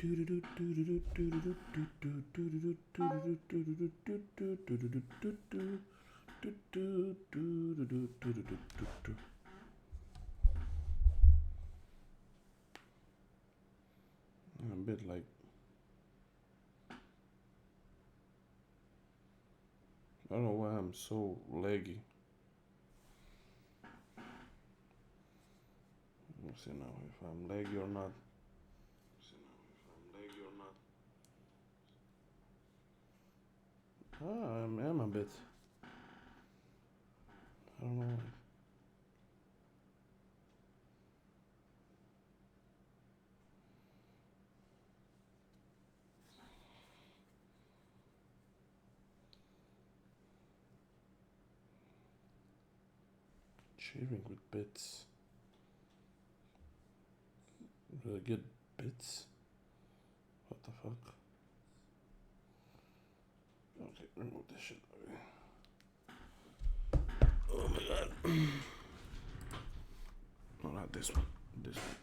A bit like I don't know why I'm so laggy. Let's see now if I'm laggy or not. Ah, I am a bit. I don't know. Sharing with bits. Really good bits. What the fuck? Okay, remove this shit. Oh my god. No, not this one. This one.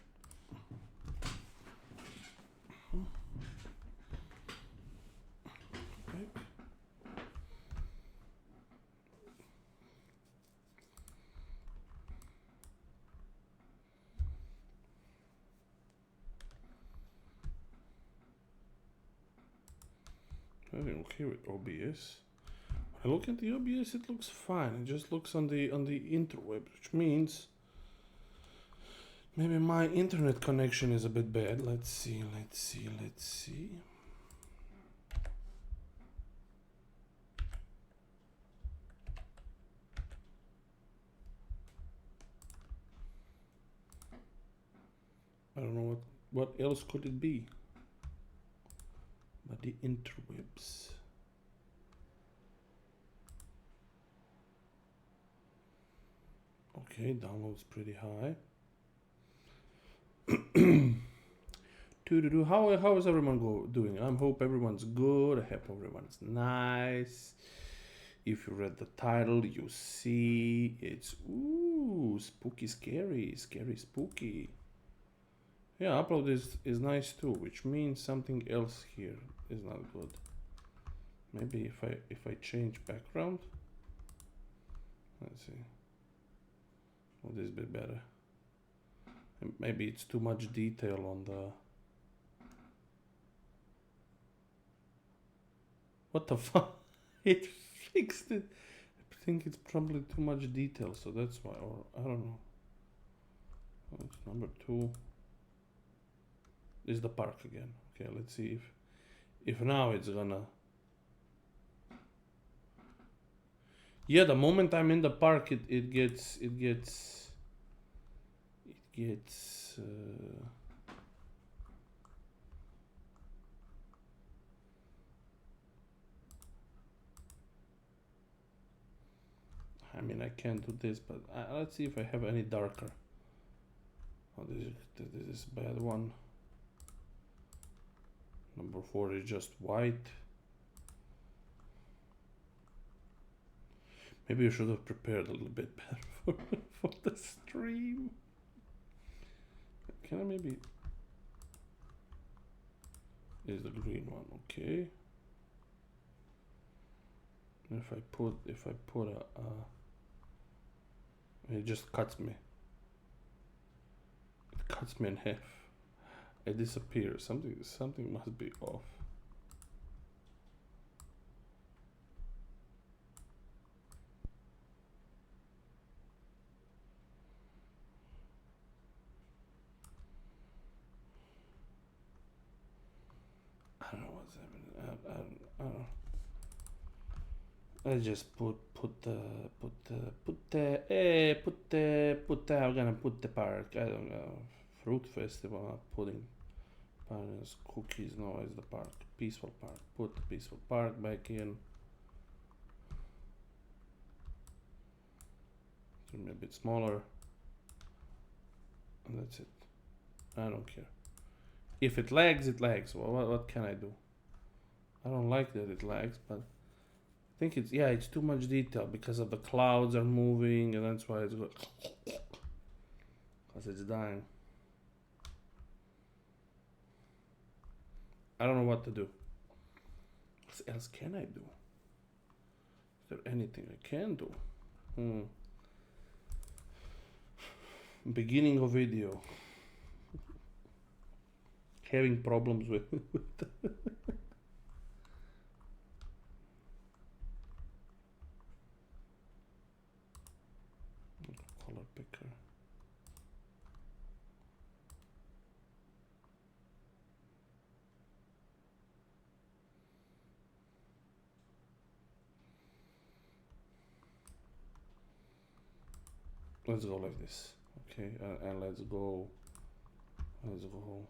Okay. I'm okay with OBS. When I look at the OBS, it looks fine. It just looks on the interweb, which means maybe my internet connection is a bit bad. Let's see. I don't know what else could it be but the interwebs. Okay, download's pretty high. How is everyone doing? I hope everyone's good. I hope everyone's nice. If you read the title, you see it's spooky, scary, spooky. Yeah, upload is nice too, which means something else here is not good. Maybe if I change background, let's see. Would this be better? Maybe it's too much detail on the. What the fuck? It fixed it. I think it's probably too much detail, so that's why, or I don't know. It's number 2. This is the park again. Okay, let's see if now it's gonna. Yeah, the moment I'm in the park, it gets. I mean, I can't do this, but let's see if I have any darker. Oh, this is bad one. Number 4 is just white. Maybe you should have prepared a little bit better for the stream. Can I maybe? Is the green one okay? If I put it just cuts me. It cuts me in half. I disappear. Something must be off. I don't know what's happening. I don't know. I just put I'm gonna put the park. I don't know. Fruit festival. Not pudding. Bananas, cookies. No, it's the park. Peaceful park. Put the peaceful park back in. A bit smaller. And that's it. I don't care. If it lags, it lags. Well, what can I do? I don't like that it lags, but I think it's too much detail because of the clouds are moving, and that's why it's good. Because it's dying. I don't know what to do. What else can I do? Is there anything I can do? Beginning of video. Having problems with color picker. Let's go like this. Okay, and let's go. Let's go.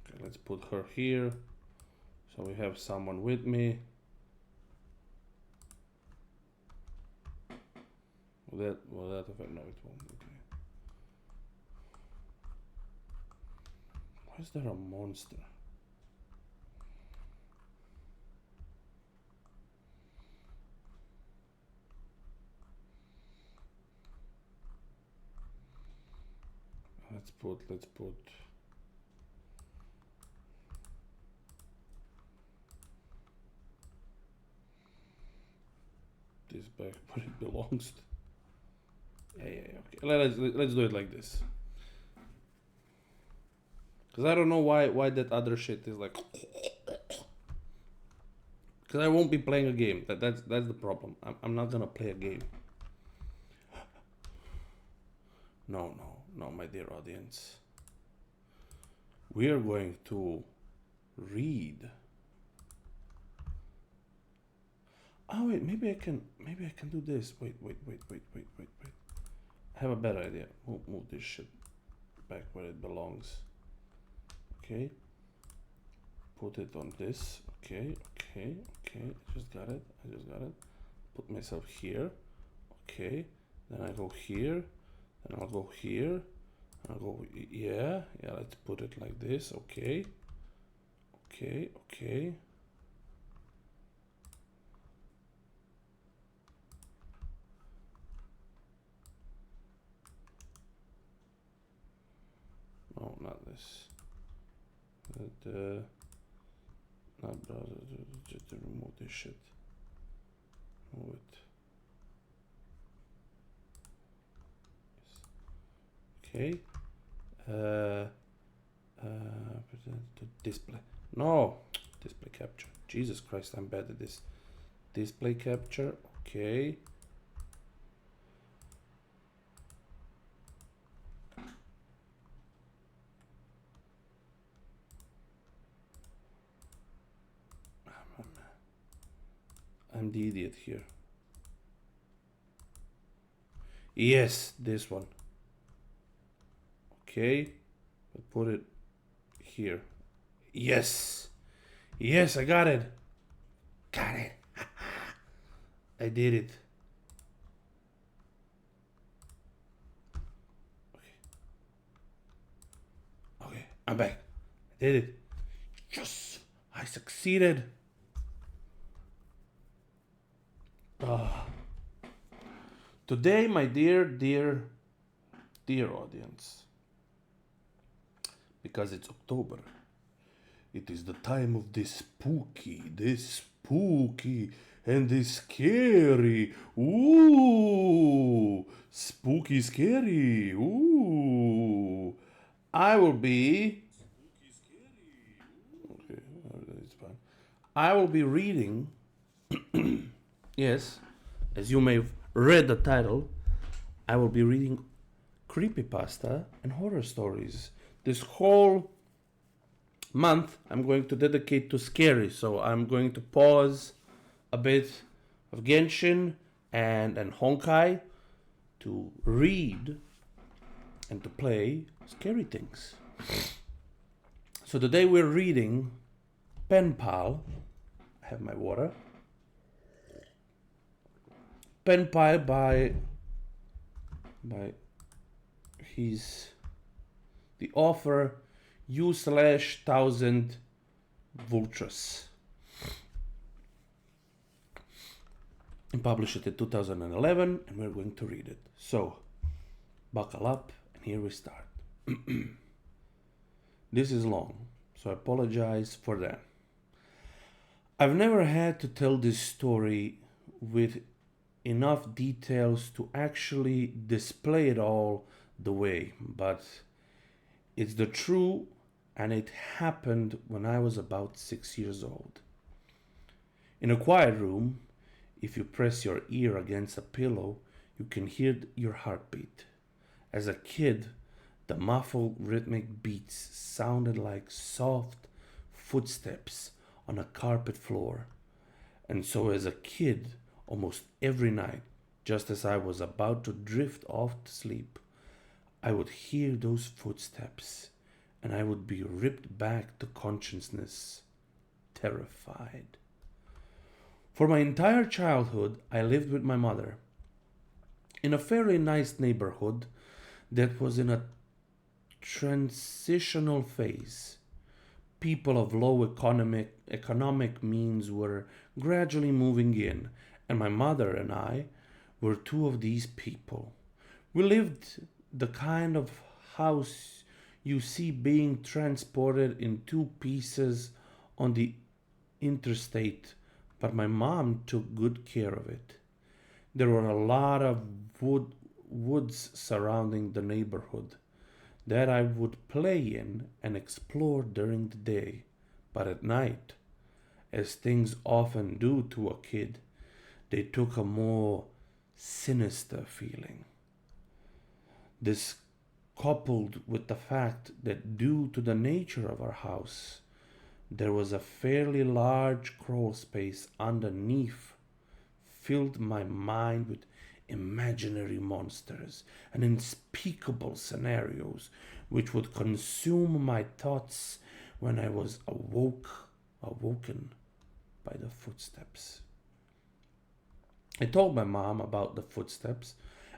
Okay, let's put her here. So we have someone with me. Will that affect? No, it won't. Okay. Why is there a monster? Let's put this back where it belongs. Yeah, okay. Let's do it like this. Cause I don't know why that other shit is like. Cause I won't be playing a game. That's the problem. I'm not gonna play a game. No, my dear audience. We are going to read. Oh wait, maybe I can do this. Wait. I have a better idea. Move this shit back where it belongs. Okay. Put it on this. Okay. I just got it. Put myself here. Okay. Then I go here. Then I'll go here. I'll go, yeah, let's put it like this. Okay. No, not this. Not browser, just to remove this shit. Move it. Okay. Display. No, display capture. Jesus Christ, I'm bad at this. Display capture. Okay. I'm the idiot here. Yes, this one. Okay, put it here. Yes, I got it. I did it. Okay, I'm back. I did it. Yes, I succeeded. Today, my dear audience, because it's October, it is the time of this spooky, and this scary. Ooh, spooky, scary. Ooh, I will be. Okay, it's fine. I will be reading. Yes, as you may have read the title, I will be reading creepypasta and horror stories. This whole month I'm going to dedicate to scary, so I'm going to pause a bit of Genshin and Honkai to read and to play scary things. So today we're reading Penpal. I have my water. Penpal by the author U/1000 Vultures. and published it in 2011, and we're going to read it. So, buckle up, and here we start. This is long, so I apologize for that. I've never had to tell this story with enough details to actually display it all the way, but it's the truth, and it happened when I was about 6 years old. In a quiet room, if you press your ear against a pillow, you can hear your heartbeat. As a kid, the muffled rhythmic beats sounded like soft footsteps on a carpet floor. And so, as a kid, almost every night, just as I was about to drift off to sleep, I would hear those footsteps and I would be ripped back to consciousness, terrified. For my entire childhood, I lived with my mother in a fairly nice neighborhood that was in a transitional phase. People of low economic means were gradually moving in, and my mother and I were two of these people. We lived the kind of house you see being transported in two pieces on the interstate, but my mom took good care of it. There were a lot of woods surrounding the neighborhood that I would play in and explore during the day, but at night, as things often do to a kid, they took a more sinister feeling. This coupled with the fact that due to the nature of our house, there was a fairly large crawl space underneath, filled my mind with imaginary monsters and unspeakable scenarios which would consume my thoughts when I was awoken by the footsteps. I told my mom about the footsteps,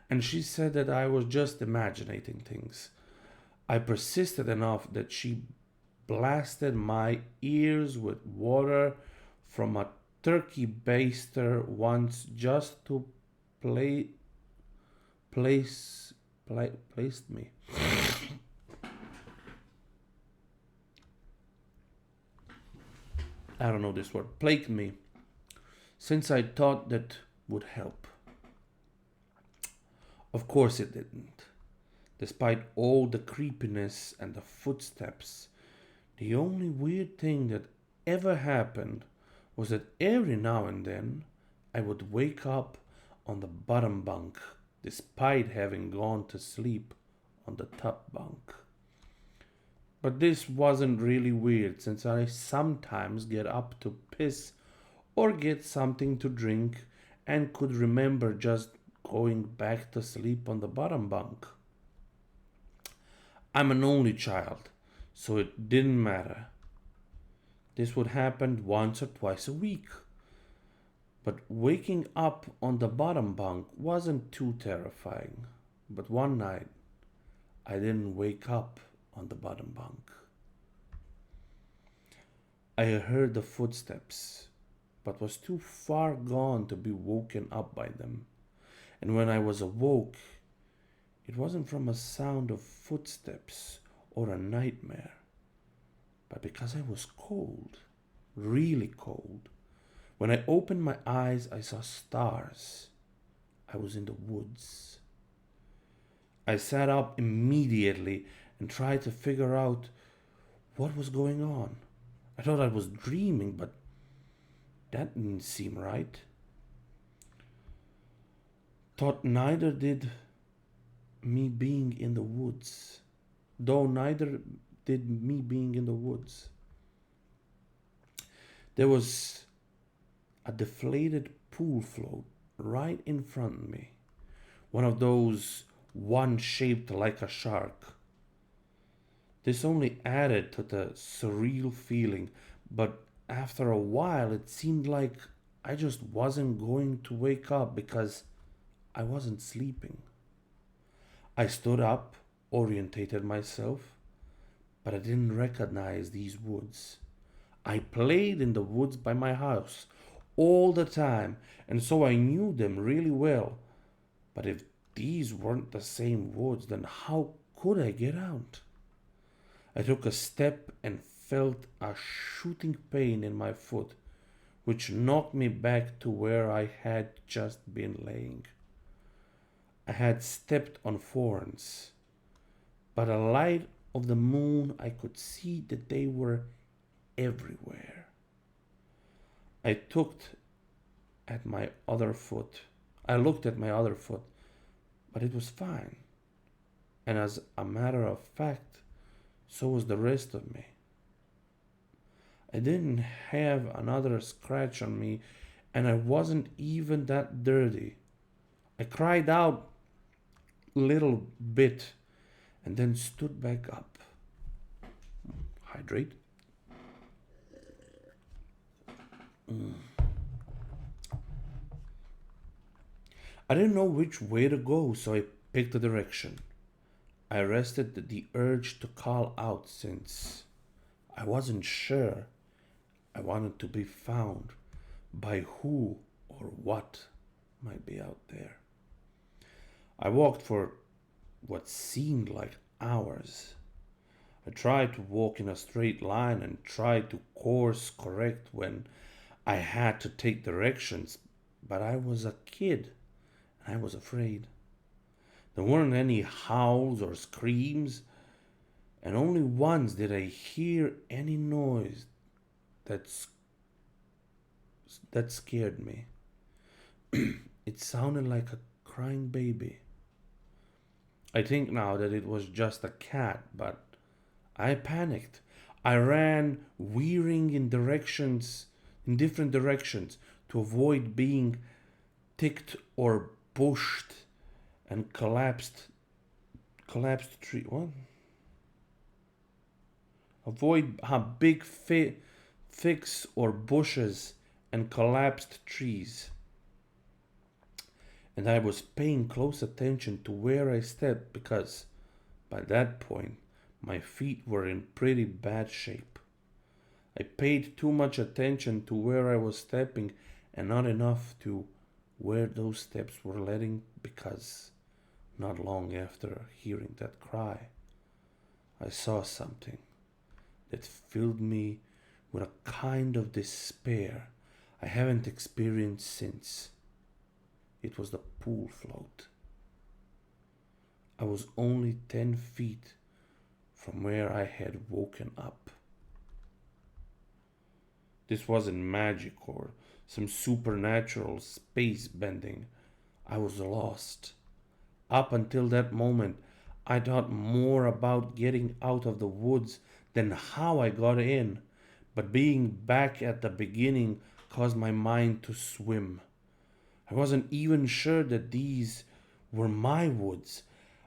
and she said that I was just imagining things. I persisted enough that she blasted my ears with water from a turkey baster once just to placed me. I don't know this word. Plagued me, since I thought that would help. Of course it didn't. Despite all the creepiness and the footsteps, the only weird thing that ever happened was that every now and then I would wake up on the bottom bunk, despite having gone to sleep on the top bunk. But this wasn't really weird, since I sometimes get up to piss or get something to drink and could remember just going back to sleep on the bottom bunk. I'm an only child, so it didn't matter. This would happen once or twice a week. But waking up on the bottom bunk wasn't too terrifying. But one night, I didn't wake up on the bottom bunk. I heard the footsteps, but was too far gone to be woken up by them. And when I was awoke, it wasn't from a sound of footsteps or a nightmare, but because I was cold, really cold. When I opened my eyes, I saw stars. I was in the woods. I sat up immediately and tried to figure out what was going on. I thought I was dreaming, but that didn't seem right. Thought neither did me being in the woods. Though neither did me being in the woods. There was a deflated pool float right in front of me. One of those one shaped like a shark. This only added to the surreal feeling, but after a while it seemed like I just wasn't going to wake up because I wasn't sleeping. I stood up, orientated myself, but I didn't recognize these woods. I played in the woods by my house all the time, and so I knew them really well. But if these weren't the same woods, then how could I get out? I took a step and felt a shooting pain in my foot, which knocked me back to where I had just been laying. I had stepped on thorns, but a light of the moon I could see that they were everywhere. I looked at my other foot. I looked at my other foot, but it was fine. And as a matter of fact, so was the rest of me. I didn't have another scratch on me, and I wasn't even that dirty. I cried out a little bit and then stood back up. Hydrate. I didn't know which way to go, so I picked a direction. I rested the urge to call out since I wasn't sure I wanted to be found by who or what might be out there. I walked for what seemed like hours. I tried to walk in a straight line and tried to course correct when I had to take directions, but I was a kid and I was afraid. There weren't any howls or screams, and only once did I hear any noise that scared me. It sounded like a crying baby. I think now that it was just a cat, but I panicked. I ran, veering in different directions, to avoid being ticked or pushed and collapsed tree. What? Avoid big fix or bushes and collapsed trees. And I was paying close attention to where I stepped because by that point my feet were in pretty bad shape. I paid too much attention to where I was stepping and not enough to where those steps were leading, because not long after hearing that cry, I saw something that filled me with a kind of despair I haven't experienced since. It was the pool float. I was only 10 feet from where I had woken up. This wasn't magic or some supernatural space bending. I was lost. Up until that moment, I thought more about getting out of the woods than how I got in, but being back at the beginning caused my mind to swim. I wasn't even sure that these were my woods.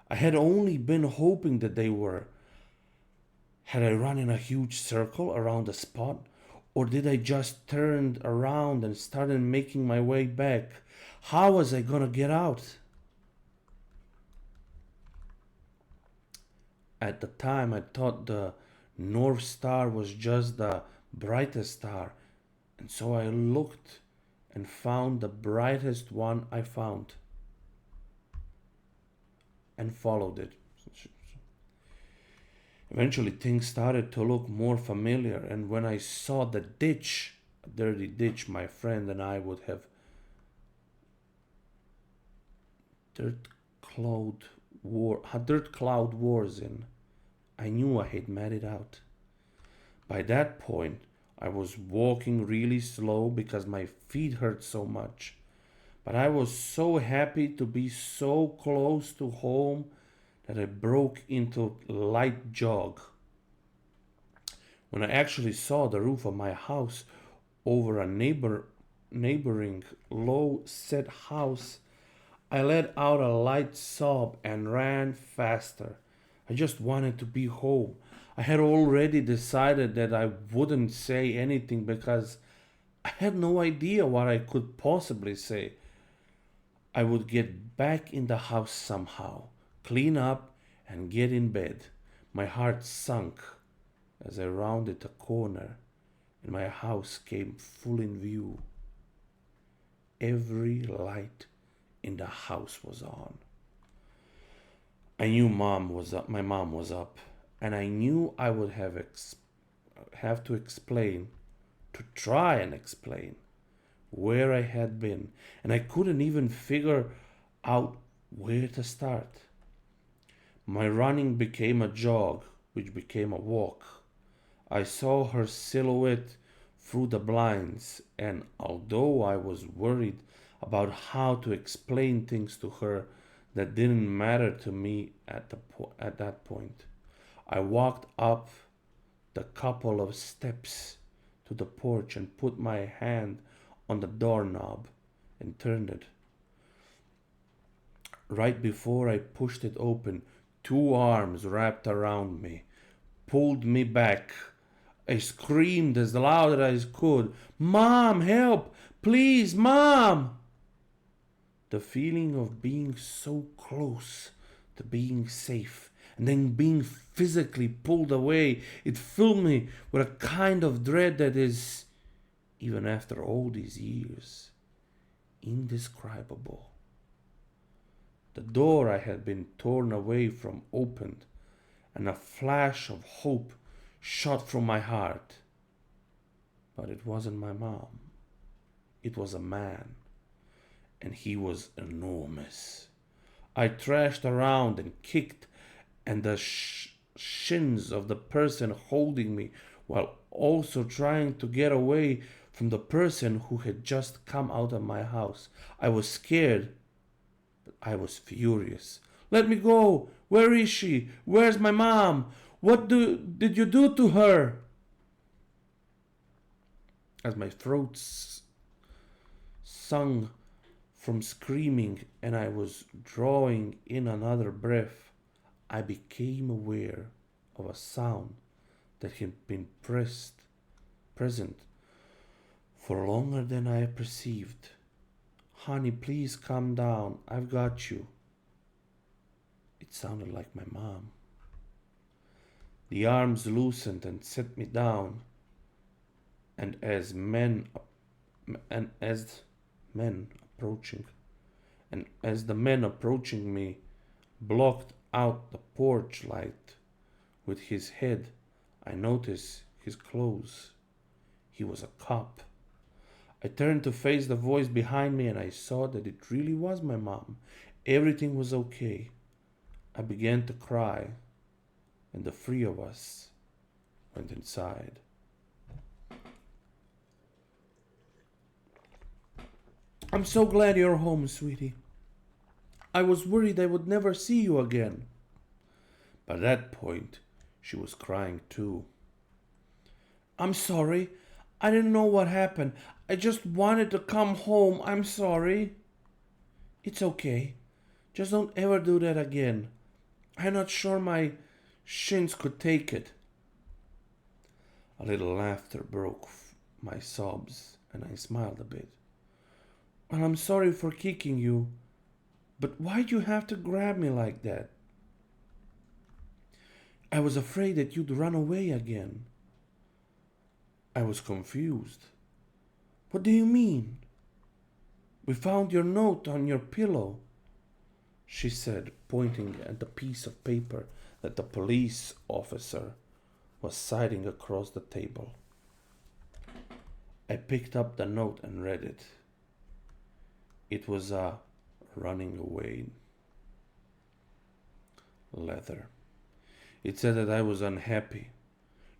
I had only been hoping that they were. Had I run in a huge circle around the spot? Or did I just turn around and started making my way back? How was I gonna get out? At the time, I thought the North Star was just the brightest star, and so I looked and found the brightest one I found and followed it. Eventually, things started to look more familiar, and when I saw the ditch, a dirty ditch my friend and I would have dirt cloud wars in, I knew I had made it out. By that point, I was walking really slow because my feet hurt so much, but I was so happy to be so close to home that I broke into light jog. When I actually saw the roof of my house over a neighboring low-set house, I let out a light sob and ran faster. I just wanted to be home. I had already decided that I wouldn't say anything because I had no idea what I could possibly say. I would get back in the house somehow, clean up, and get in bed. My heart sunk as I rounded a corner and my house came full in view. every light in the house was on. I knew mom was up. My mom was up, and I knew I would have to explain, to try and explain where I had been, and I couldn't even figure out where to start. My running became a jog, which became a walk. I saw her silhouette through the blinds, and although I was worried about how to explain things to her that didn't matter to me at that point, I walked up the couple of steps to the porch and put my hand on the doorknob and turned it. Right before I pushed it open, two arms wrapped around me, pulled me back. I screamed as loud as I could, "Mom, help! Please, Mom!" The feeling of being so close to being safe and then being physically pulled away, it filled me with a kind of dread that is, even after all these years, indescribable. The door I had been torn away from opened, and a flash of hope shot from my heart. But it wasn't my mom. It was a man, and he was enormous. I thrashed around and kicked and the shins of the person holding me, while also trying to get away from the person who had just come out of my house. I was scared, but I was furious. "Let me go! Where is she? Where's my mom? What did you do to her?" As my throat sung from screaming and I was drawing in another breath, I became aware of a sound that had been present for longer than I perceived. "Honey, please calm down. I've got you." It sounded like my mom. The arms loosened and set me down, and as men approaching, and as the men approaching me blocked out the porch light with his head, I noticed his clothes. He was a cop. I turned to face the voice behind me, and I saw that it really was my mom. Everything was okay. I began to cry, and the three of us went inside. "I'm so glad you're home, sweetie. I was worried I would never see you again." By that point, she was crying too. "I'm sorry. I didn't know what happened. I just wanted to come home. I'm sorry." "It's okay. Just don't ever do that again. I'm not sure my shins could take it." A little laughter broke my sobs, and I smiled a bit. "Well, I'm sorry for kicking you, but why'd you have to grab me like that?" "I was afraid that you'd run away again." I was confused. "What do you mean?" "We found your note on your pillow," she said, pointing at the piece of paper that the police officer was citing across the table. I picked up the note and read it. It was a running away letter. It said that I was unhappy,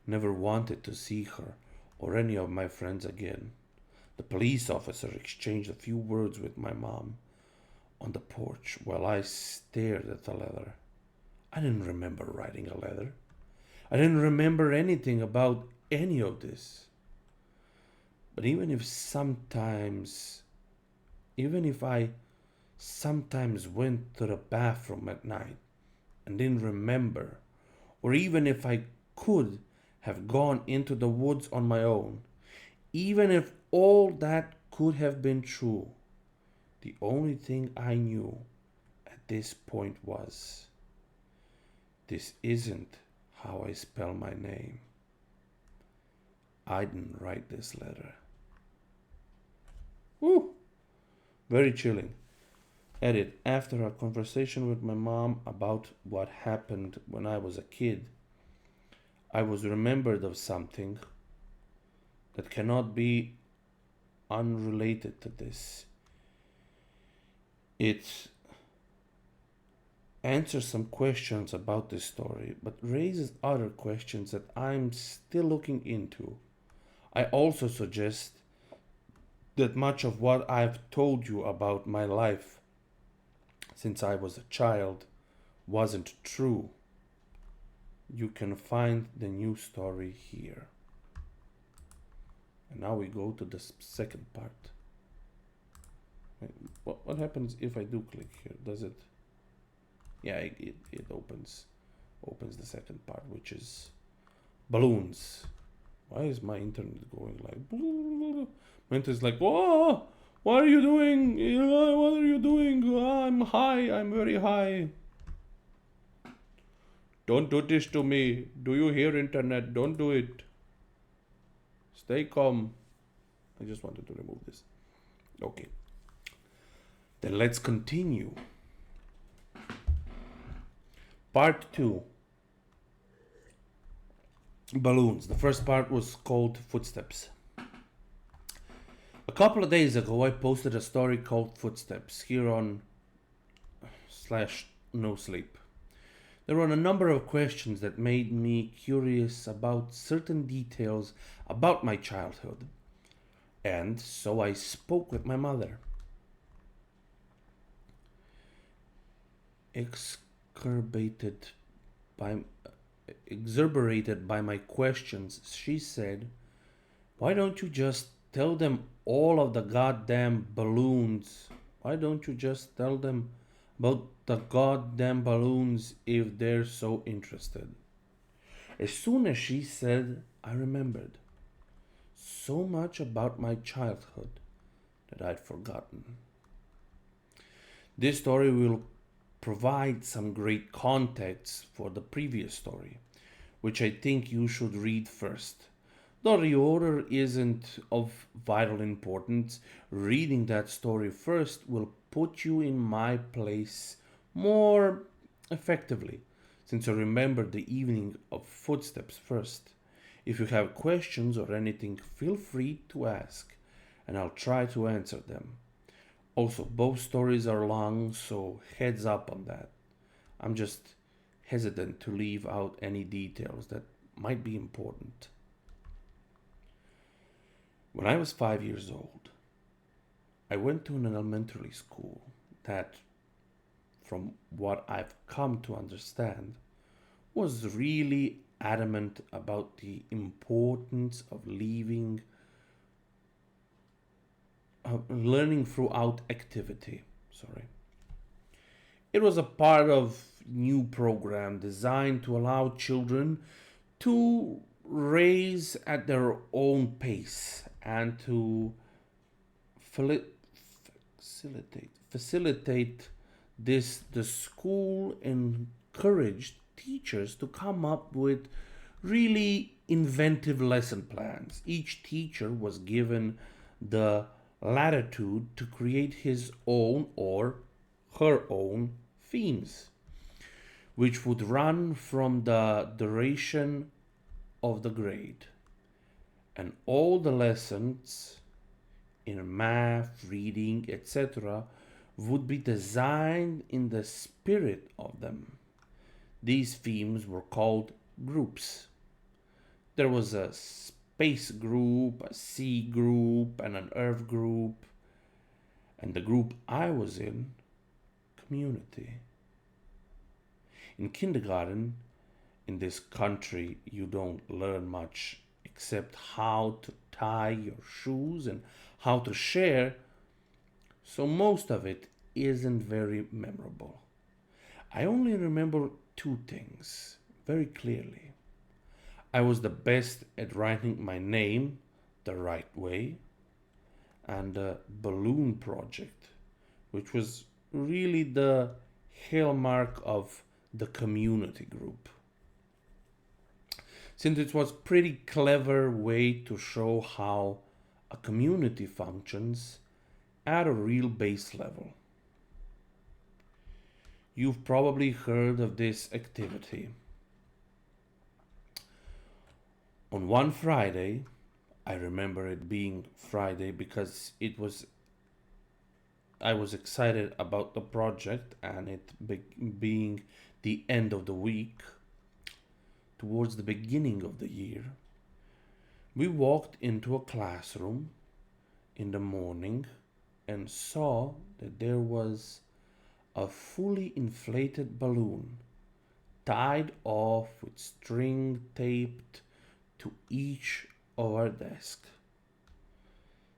never wanted to see her or any of my friends again. The police officer exchanged a few words with my mom on the porch while I stared at the letter. I didn't remember writing a letter. I didn't remember anything about any of this. But even if I sometimes went to the bathroom at night and didn't remember, or even if I could have gone into the woods on my own, even if all that could have been true, the only thing I knew at this point was, this isn't how I spell my name. I didn't write this letter. Woo! Very chilling. Edit. After a conversation with my mom about what happened when I was a kid, I was remembered of something that cannot be unrelated to this. It answers some questions about this story, but raises other questions that I'm still looking into. I also suggest that much of what I've told you about my life since I was a child wasn't true. You can find the new story here. And now we go to the second part. What happens if I do click here? Does it? Yeah, it opens the second part, which is balloons. Why is my internet going like? My internet's like, whoa! What are you doing? What are you doing? I'm high. I'm very high. Don't do this to me. Do you hear, internet? Don't do it. Stay calm. I just wanted to remove this. Okay. Then let's continue. Part 2. Balloons. The first part was called Footsteps. A couple of days ago, I posted a story called Footsteps here on /NoSleep. There were a number of questions that made me curious about certain details about my childhood, and so I spoke with my mother. Exasperated by my questions, she said, "Why don't you just tell them all of the goddamn balloons? Why don't you just tell them about the goddamn balloons if they're so interested?" As soon as she said, I remembered so much about my childhood that I'd forgotten. This story will provide some great context for the previous story, which I think you should read first. Though the order isn't of vital importance, reading that story first will put you in my place more effectively, since I remembered the evening of Footsteps first. If you have questions or anything, feel free to ask, and I'll try to answer them. Also, both stories are long, so heads up on that. I'm just hesitant to leave out any details that might be important. When I was 5 years old, I went to an elementary school that, from what I've come to understand, was really adamant about the importance of learning throughout activity. It was a part of new program designed to allow children to raise at their own pace and to facilitate this. The school encouraged teachers to come up with really inventive lesson plans. Each teacher was given the latitude to create his own or her own themes, which would run from the duration of the grade. And all the lessons in math, reading, etc., would be designed in the spirit of them. These themes were called groups. There was a space group, a sea group, and an earth group. And the group I was in, community. In kindergarten, in this country, you don't learn much except how to tie your shoes and how to share, so most of it isn't very memorable. I only remember two things very clearly. I was the best at writing my name the right way, and the balloon project, which was really the hallmark of the community group. Since it was pretty clever way to show how a community functions at a real base level. You've probably heard of this activity. On one Friday, I remember it being Friday because I was excited about the project and being the end of the week, towards the beginning of the year. We walked into a classroom in the morning and saw that there was a fully inflated balloon tied off with string taped to each of our desks.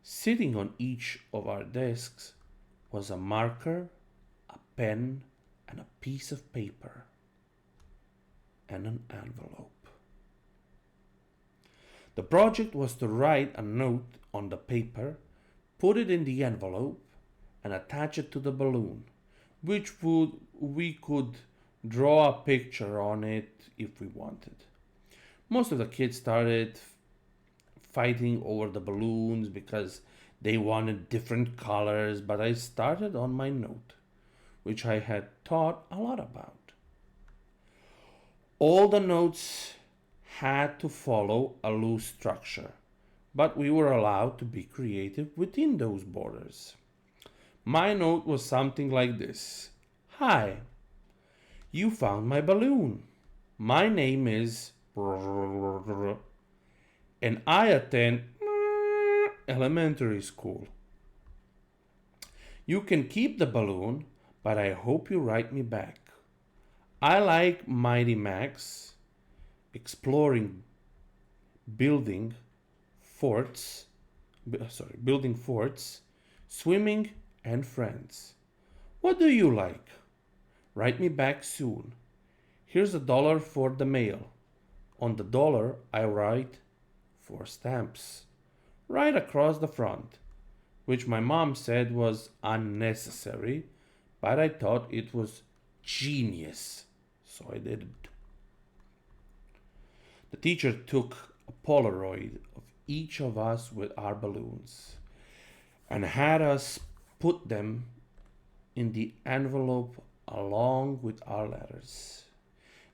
Sitting on each of our desks was a marker, a pen, and a piece of paper, and an envelope. The project was to write a note on the paper, put it in the envelope, and attach it to the balloon, which we could draw a picture on it if we wanted. Most of the kids started fighting over the balloons because they wanted different colors, but I started on my note, which I had thought a lot about. All the notes had to follow a loose structure, but we were allowed to be creative within those borders. My note was something like this: Hi, you found my balloon. My name is and I attend elementary school. You can keep the balloon, but I hope you write me back. I like Mighty Max, exploring, building forts, building forts, swimming, and friends. What do you like? Write me back soon. Here's $1 for the mail. On the dollar, I write 4 stamps right across the front, which my mom said was unnecessary, but I thought it was genius, so I did it. The teacher took a Polaroid of each of us with our balloons and had us put them in the envelope along with our letters.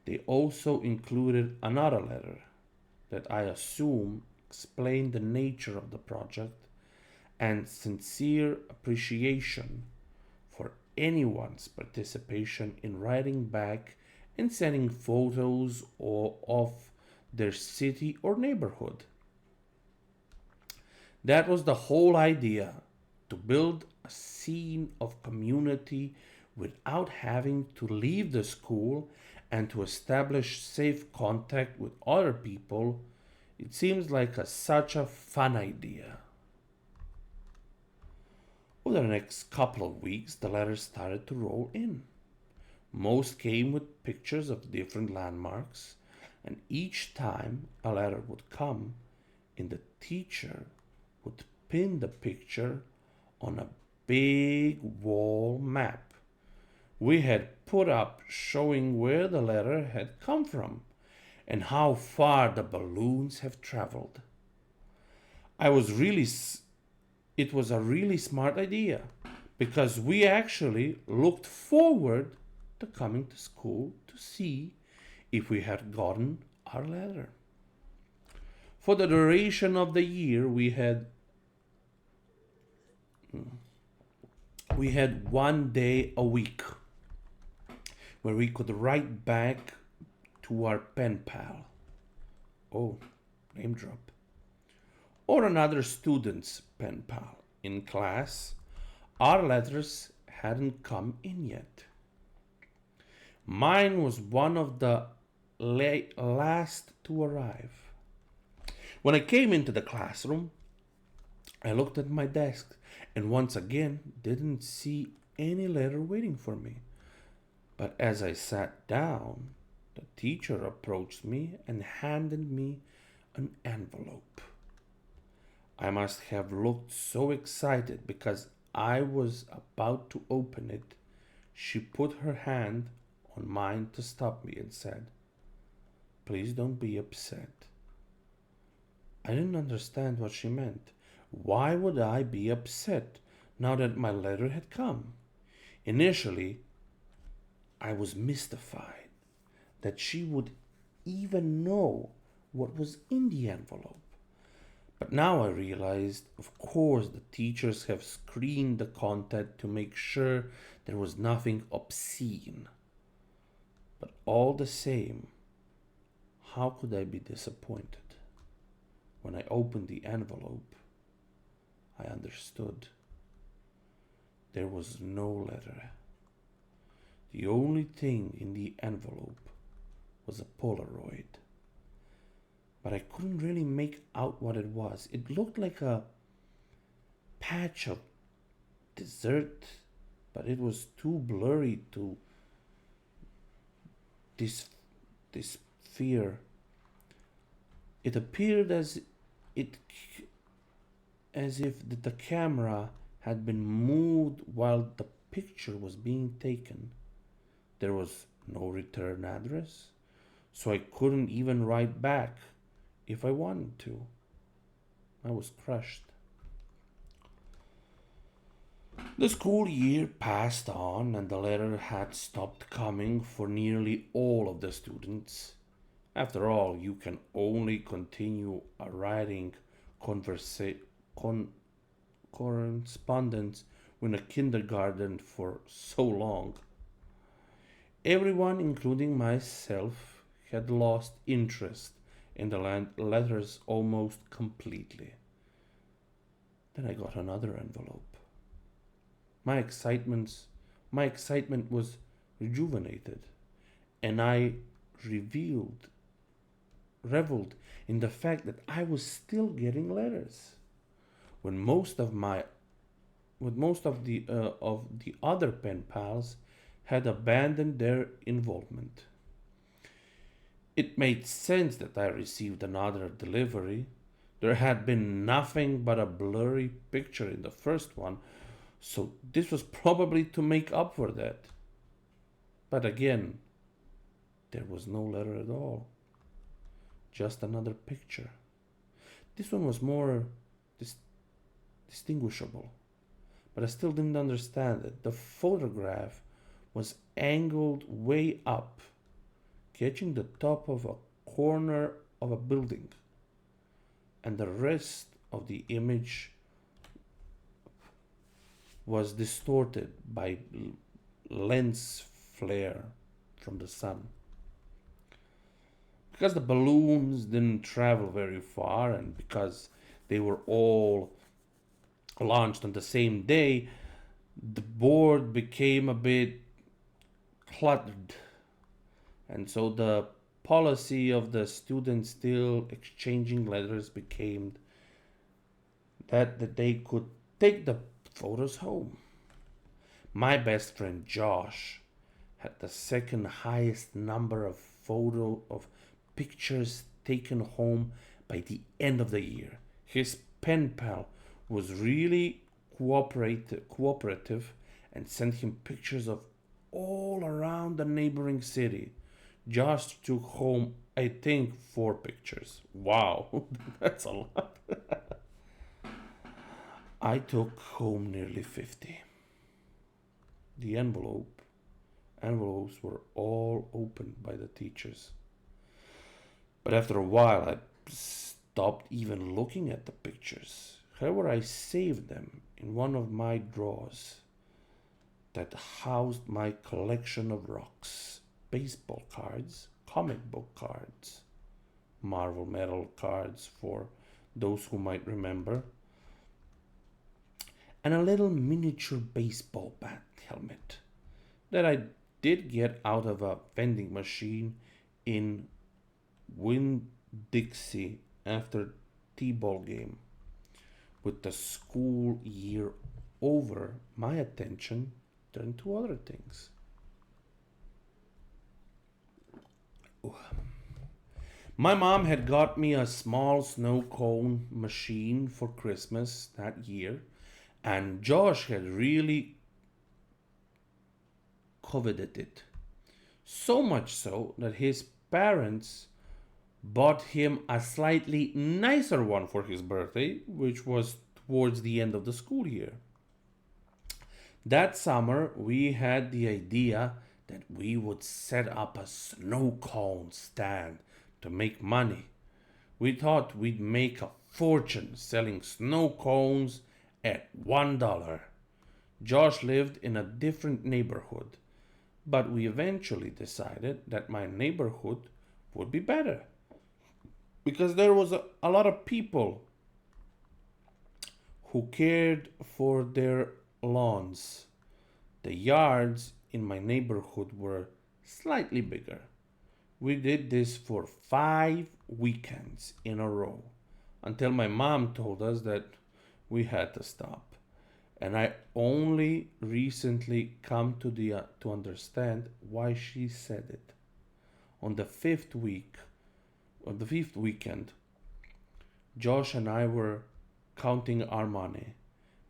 They also included another letter that I assume explained the nature of the project and sincere appreciation for anyone's participation in writing back and sending photos of their city or neighborhood. That was the whole idea, to build a scene of community without having to leave the school and to establish safe contact with other people. It seems like such a fun idea. Over the next couple of weeks, the letters started to roll in. Most came with pictures of different landmarks, and each time a letter would come in, the teacher would pin the picture on a big wall map we had put up, showing where the letter had come from and how far the balloons have traveled. I was really It was a really smart idea because we actually looked forward to coming to school to see if we had gotten our letter. For the duration of the year, we had 1 day a week where we could write back to our pen pal. Oh, name drop. Or another student's pen pal. In class, our letters hadn't come in yet. Mine was one of the last to arrive. When I came into the classroom, I looked at my desk and once again didn't see any letter waiting for me. But as I sat down, the teacher approached me and handed me an envelope. I must have looked so excited because I was about to open it. She put her hand on mine to stop me and said, "Please don't be upset." I didn't understand what she meant. Why would I be upset? now that my letter had come. Initially, I was mystified that she would even know what was in the envelope. But now I realized, of course, the teachers have screened the content to make sure there was nothing obscene. But all the same, how could I be disappointed? When I opened the envelope, I understood. There was no letter. The only thing in the envelope was a Polaroid. But I couldn't really make out what it was. It looked like a patch of desert, but it was too blurry to this sphere. It appeared it as if the camera had been moved while the picture was being taken. There was no return address, so I couldn't even write back if I wanted to. I was crushed. The school year passed on, and the letter had stopped coming for nearly all of the students. After all, you can only continue writing correspondence with a kindergarten for so long. Everyone, including myself, had lost interest in the letters almost completely. Then I got another envelope. My excitement was rejuvenated, and I reveled in the fact that I was still getting letters. When most of the other pen pals had abandoned their involvement. It made sense that I received another delivery. There had been nothing but a blurry picture in the first one, so this was probably to make up for that. But again, there was no letter at all. Just another picture. This one was more distinguishable, but I still didn't understand it. The photograph was angled way up, catching the top of a corner of a building, and the rest of the image was distorted by lens flare from the sun. Because the balloons didn't travel very far, and because they were all launched on the same day, the board became a bit cluttered. And so the policy of the students still exchanging letters became that they could take the photos home. My best friend Josh had the second highest number of pictures taken home by the end of the year. His pen pal was really cooperative and sent him pictures of all around the neighboring city. Josh took home, I think, 4 pictures. Wow, that's a lot. I took home nearly 50. The envelopes were all opened by the teachers. But after a while, I stopped even looking at the pictures. However, I saved them in one of my drawers that housed my collection of rocks, baseball cards, comic book cards, Marvel Metal cards for those who might remember, and a little miniature baseball bat helmet that I did get out of a vending machine in Winn-Dixie after T-ball game. With the school year over, my attention turned to other things. My mom had got me a small snow cone machine for Christmas that year, and Josh had really coveted it. So much so that his parents bought him a slightly nicer one for his birthday, which was towards the end of the school year. That summer, we had the idea that we would set up a snow cone stand to make money. We thought we'd make a fortune selling snow cones at $1. Josh lived in a different neighborhood, but we eventually decided that my neighborhood would be better because there was a lot of people who cared for their lawns. The yards in my neighborhood were slightly bigger. We did this for 5 weekends in a row until my mom told us that we had to stop. And I only recently come to understand why she said it. On the fifth week, on the fifth weekend, Josh and I were counting our money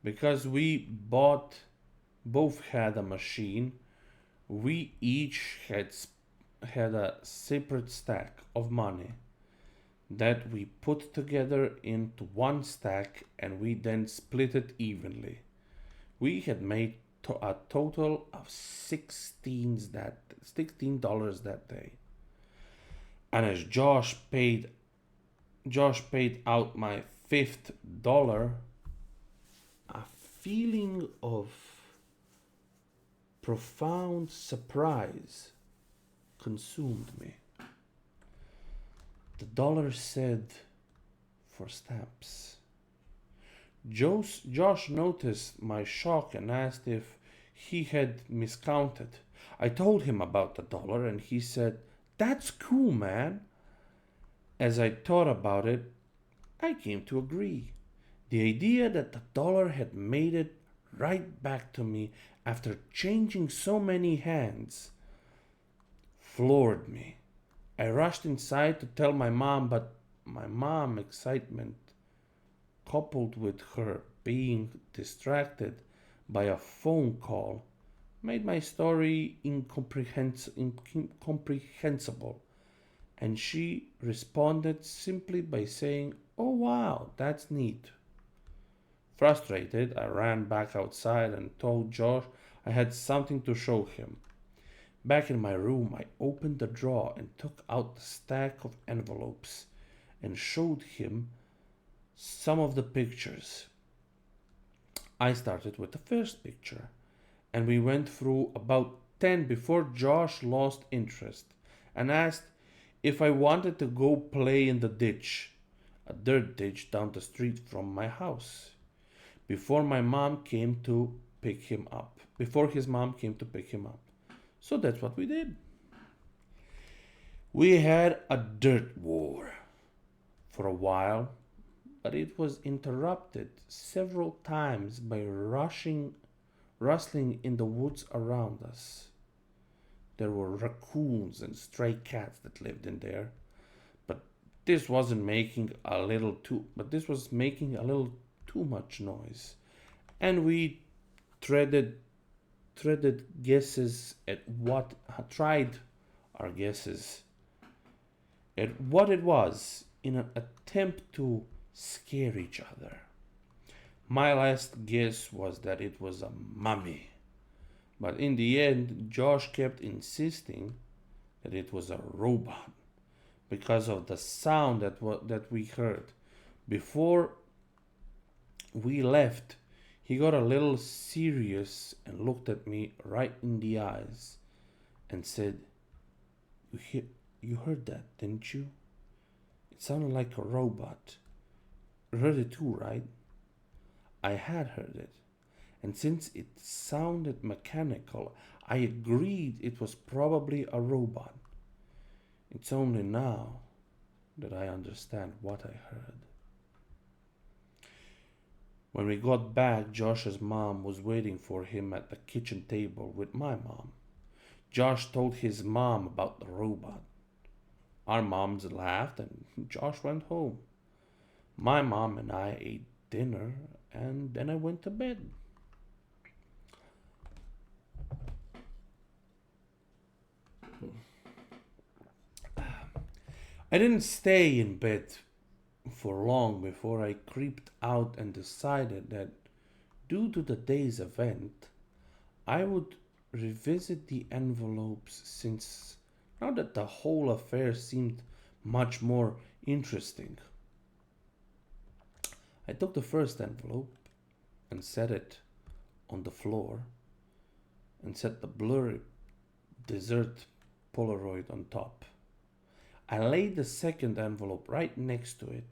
because we both had a machine. We each had a separate stack of money that we put together into one stack and we then split it evenly. We had made a total of $16 that day. And as Josh paid out my fifth dollar, a feeling of profound surprise consumed me. The dollar said for stamps. Josh noticed my shock and asked if he had miscounted. I told him about the dollar and he said, "That's cool, man." As I thought about it, I came to agree. The idea that the dollar had made it right back to me after changing so many hands floored me. I rushed inside to tell my mom, but my mom's excitement, coupled with her being distracted by a phone call, made my story incomprehensible. And she responded simply by saying, "Oh wow, that's neat." Frustrated, I ran back outside and told Josh I had something to show him. Back in my room, I opened the drawer and took out the stack of envelopes and showed him some of the pictures. I started with the first picture, and we went through about 10 before Josh lost interest and asked if I wanted to go play in the ditch, a dirt ditch down the street from my house, before my mom came to pick him up. Before his mom came to pick him up. So that's what we did. We had a dirt war for a while, but it was interrupted several times by rustling in the woods around us. There were raccoons and stray cats that lived in there, but this was making a little too much noise, and we treaded guesses at what tried our guesses at what it was in an attempt to scare each other. My last guess was that it was a mummy, but in the end, Josh kept insisting that it was a robot because of the sound that we heard. Before we left, he got a little serious and looked at me right in the eyes and said, You heard that, didn't you? It sounded like a robot. You heard it too, right?" I had heard it, and since it sounded mechanical, I agreed it was probably a robot. It's only now that I understand what I heard. When we got back, Josh's mom was waiting for him at the kitchen table with my mom. Josh told his mom about the robot. Our moms laughed and Josh went home. My mom and I ate dinner and then I went to bed. I didn't stay in bed for long before I creeped out and decided that due to the day's event, I would revisit the envelopes since now that the whole affair seemed much more interesting. I took the first envelope and set it on the floor and set the blurry dessert Polaroid on top. I laid the second envelope right next to it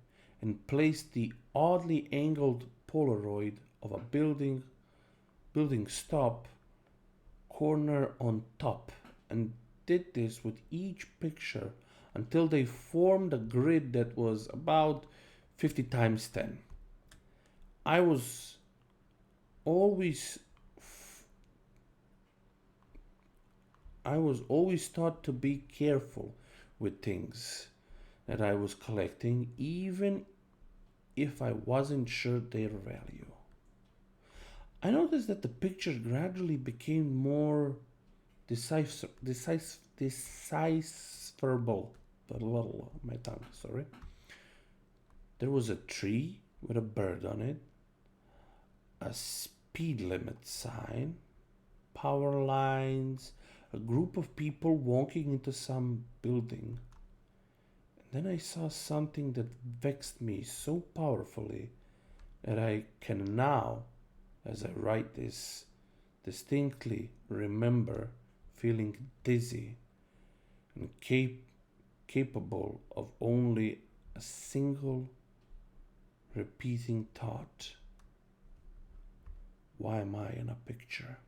and placed the oddly angled Polaroid of a building stop corner on top and did this with each picture until they formed a grid that was about 50 times 10. I was always I was always taught to be careful with things that I was collecting, even if I wasn't sure their value. I noticed that the pictures gradually became more decipherable. My tongue, sorry. There was a tree with a bird on it, a speed limit sign, power lines, a group of people walking into some building. And then I saw something that vexed me so powerfully that I can now, as I write this, distinctly remember feeling dizzy and capable of only a single repeating thought. Why am I in a picture?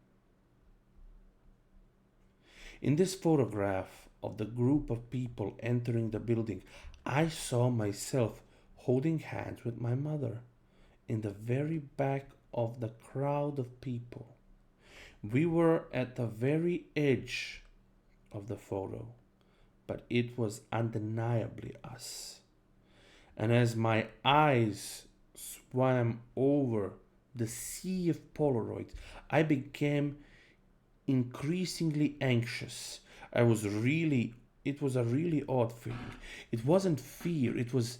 In this photograph of the group of people entering the building, I saw myself holding hands with my mother in the very back of the crowd of people. We were at the very edge of the photo, but it was undeniably us. And as my eyes swam over the sea of Polaroids, I became increasingly anxious. It was a really odd feeling. It wasn't fear, it was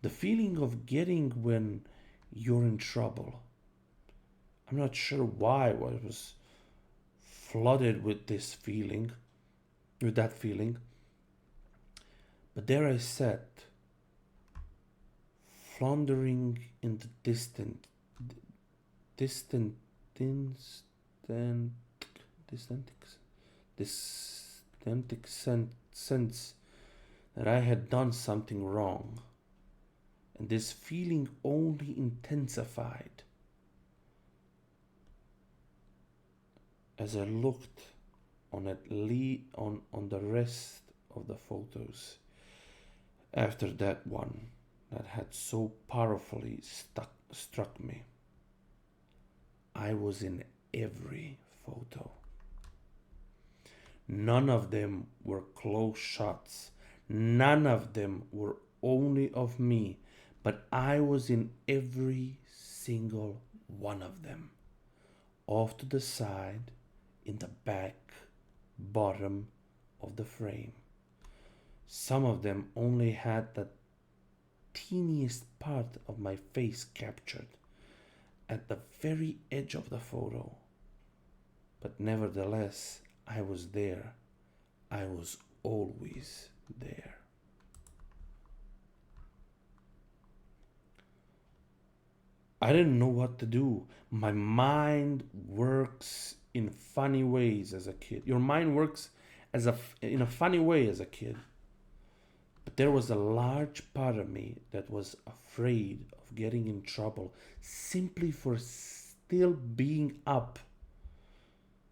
the feeling of getting when you're in trouble. I'm not sure why I was flooded with that feeling. But there I sat, floundering in the distant sense that I had done something wrong, and this feeling only intensified as I looked on the rest of the photos after that one that had so powerfully struck me. I was in every photo. None of them were close shots. None of them were only of me, but I was in every single one of them. Off to the side, in the back, bottom of the frame. Some of them only had the teeniest part of my face captured at the very edge of the photo. But nevertheless, I was there. I was always there. I didn't know what to do. My mind works in funny ways as a kid. Your mind works in a funny way as a kid. But there was a large part of me that was afraid of getting in trouble simply for still being up.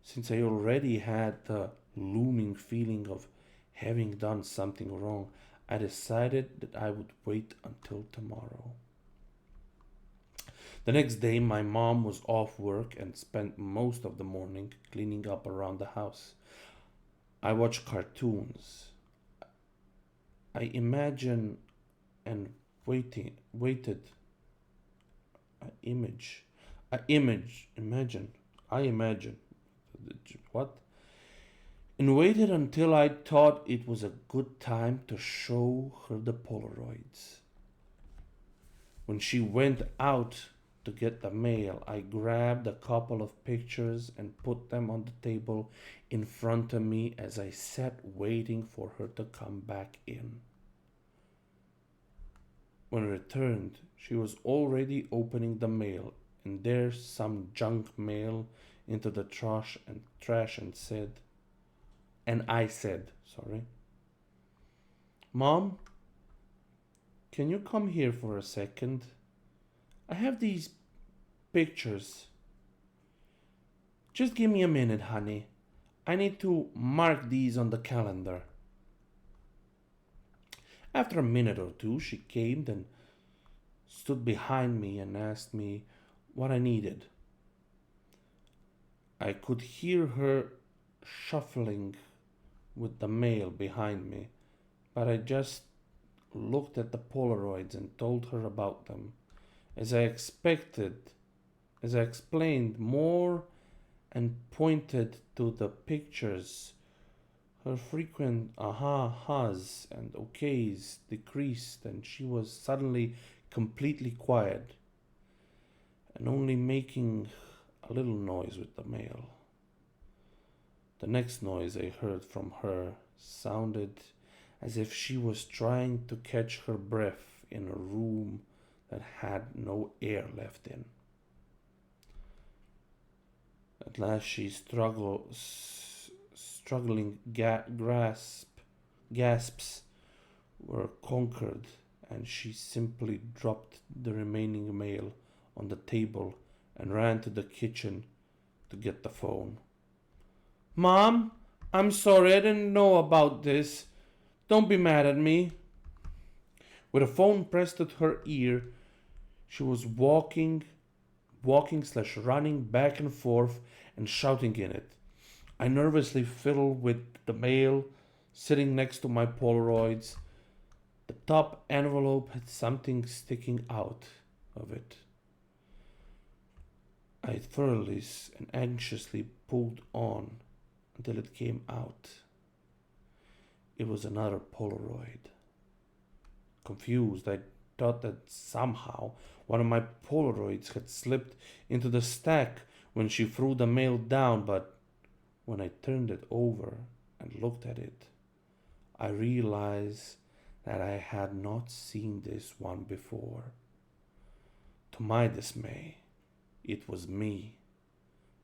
Since I already had the looming feeling of having done something wrong, I decided that I would wait until tomorrow. The next day, my mom was off work and spent most of the morning cleaning up around the house. I watched cartoons. I imagined and waited. I imagined. What? And waited until I thought it was a good time to show her the Polaroids. When she went out to get the mail, I grabbed a couple of pictures and put them on the table in front of me as I sat waiting for her to come back in. When I returned, she was already opening the mail, and there's some junk mail into the trash and I said, Mom, can you come here for a second? I have these pictures. Just give me a minute, honey. I need to mark these on the calendar. After a minute or two, she came and stood behind me and asked me what I needed. I could hear her shuffling with the mail behind me, but I just looked at the Polaroids and told her about them. As I explained more and pointed to the pictures, her frequent ahas and okays decreased, and she was suddenly completely quiet and only making a little noise with the mail. The next noise I heard from her sounded as if she was trying to catch her breath in a room that had no air left in. At last she struggling gasps were conquered, and she simply dropped the remaining mail on the table and ran to the kitchen to get the phone. Mom, I'm sorry, I didn't know about this. Don't be mad at me. With a phone pressed to her ear, she was walking/running back and forth and shouting in it. I nervously fiddled with the mail sitting next to my Polaroids. The top envelope had something sticking out of it. I thoroughly and anxiously pulled on until it came out. It was another Polaroid. Confused, I thought that somehow one of my Polaroids had slipped into the stack when she threw the mail down, but when I turned it over and looked at it, I realized that I had not seen this one before. To my dismay, it was me,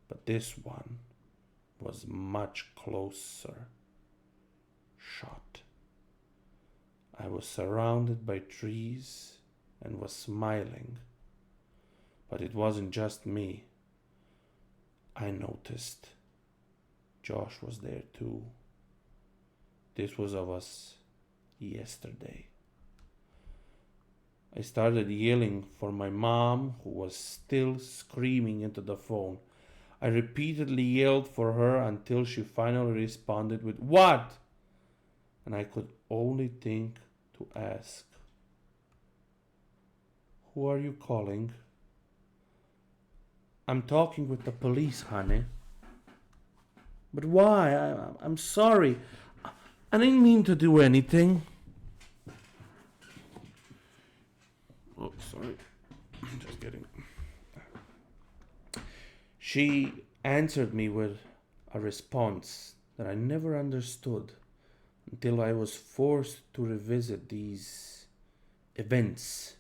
but this one was much closer shot. I was surrounded by trees and was smiling, but it wasn't just me. I noticed Josh was there too. This was of us yesterday. I started yelling for my mom, who was still screaming into the phone. I repeatedly yelled for her until she finally responded with, "What?" And I could only think to ask, "Who are you calling?" "I'm talking with the police, honey." "But why? I'm sorry. I didn't mean to do anything." Oh, sorry. Just kidding. She answered me with a response that I never understood until I was forced to revisit these events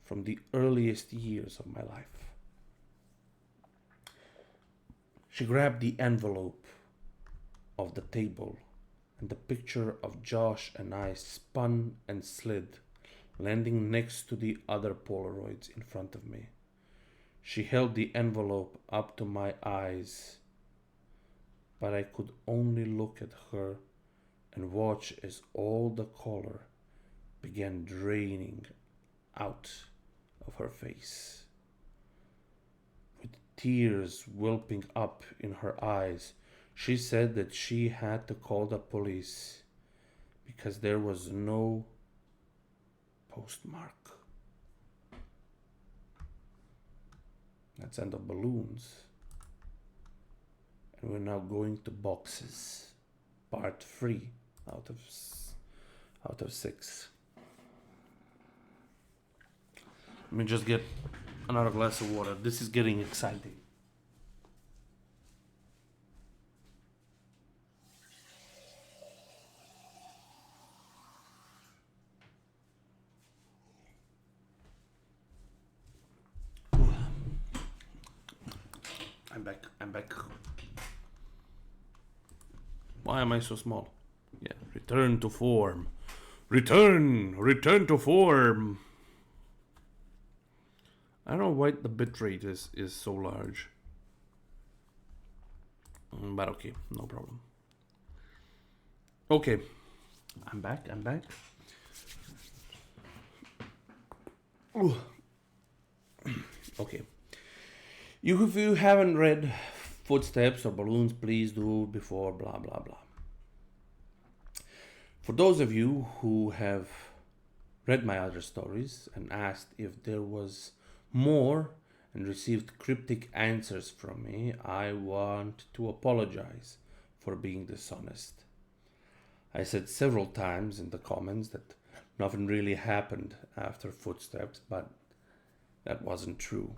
from the earliest years of my life. She grabbed the envelope of the table, and the picture of Josh and I spun and slid, landing next to the other Polaroids in front of me. She held the envelope up to my eyes, but I could only look at her and watch as all the color began draining out of her face. With tears whelping up in her eyes, she said that she had to call the police because there was no postmark. That's end of balloons. And we're now going to boxes. Part 3 out of 6. Let me just get Another glass of water. This is getting exciting. I'm back. I'm back. Why am I so small? Yeah. Return to form. Return to form. I don't know why the bitrate is so large. But okay, no problem. Okay. I'm back. Ooh. Okay. If you haven't read Footsteps or Balloons, please do before blah blah blah. For those of you who have read my other stories and asked if there was more and received cryptic answers from me, I want to apologize for being dishonest. I said several times in the comments that nothing really happened after Footsteps, but that wasn't true.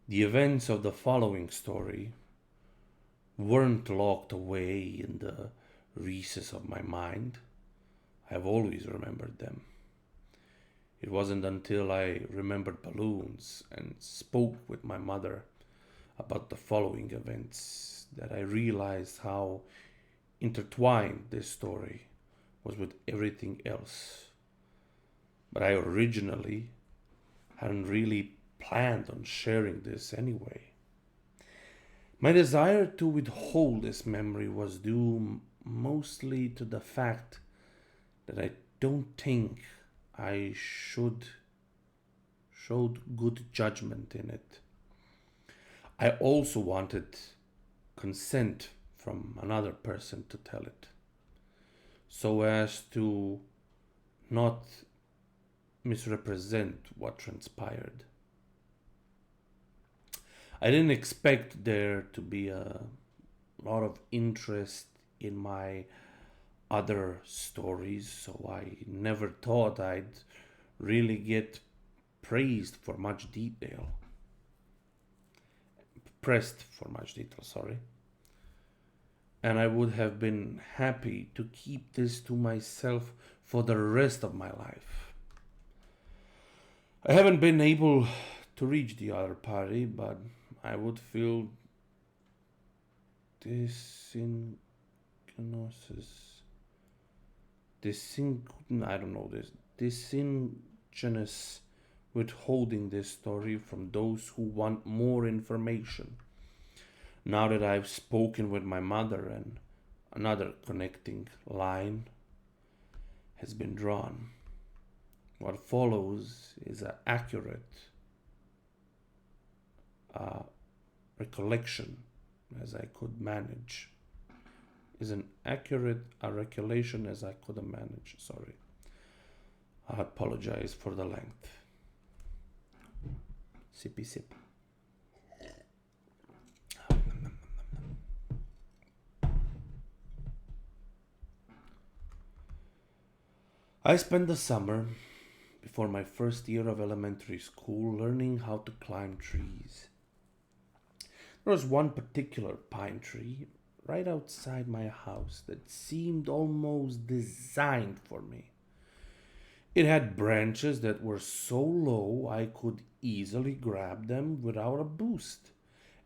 The events of the following story weren't locked away in the recesses of my mind. I've always remembered them. It wasn't until I remembered balloons and spoke with my mother about the following events that I realized how intertwined this story was with everything else. But I originally hadn't really planned on sharing this anyway. My desire to withhold this memory was due mostly to the fact that I don't think I showed good judgment in it. I also wanted consent from another person to tell it, so as to not misrepresent what transpired. I didn't expect there to be a lot of interest in my other stories, so I never thought I'd really get praised for much detail. Pressed for much detail, sorry. And I would have been happy to keep this to myself for the rest of my life. I haven't been able to reach the other party, but I would feel disingenuous. Disingenuous withholding this story from those who want more information. Now that I've spoken with my mother and another connecting line has been drawn, what follows is an accurate recollection as I could manage. Recollection as I could manage. Sorry. I apologize for the length. Sippy sip. I spent the summer before my first year of elementary school learning how to climb trees. There was one particular pine tree right outside my house that seemed almost designed for me. It had branches that were so low I could easily grab them without a boost.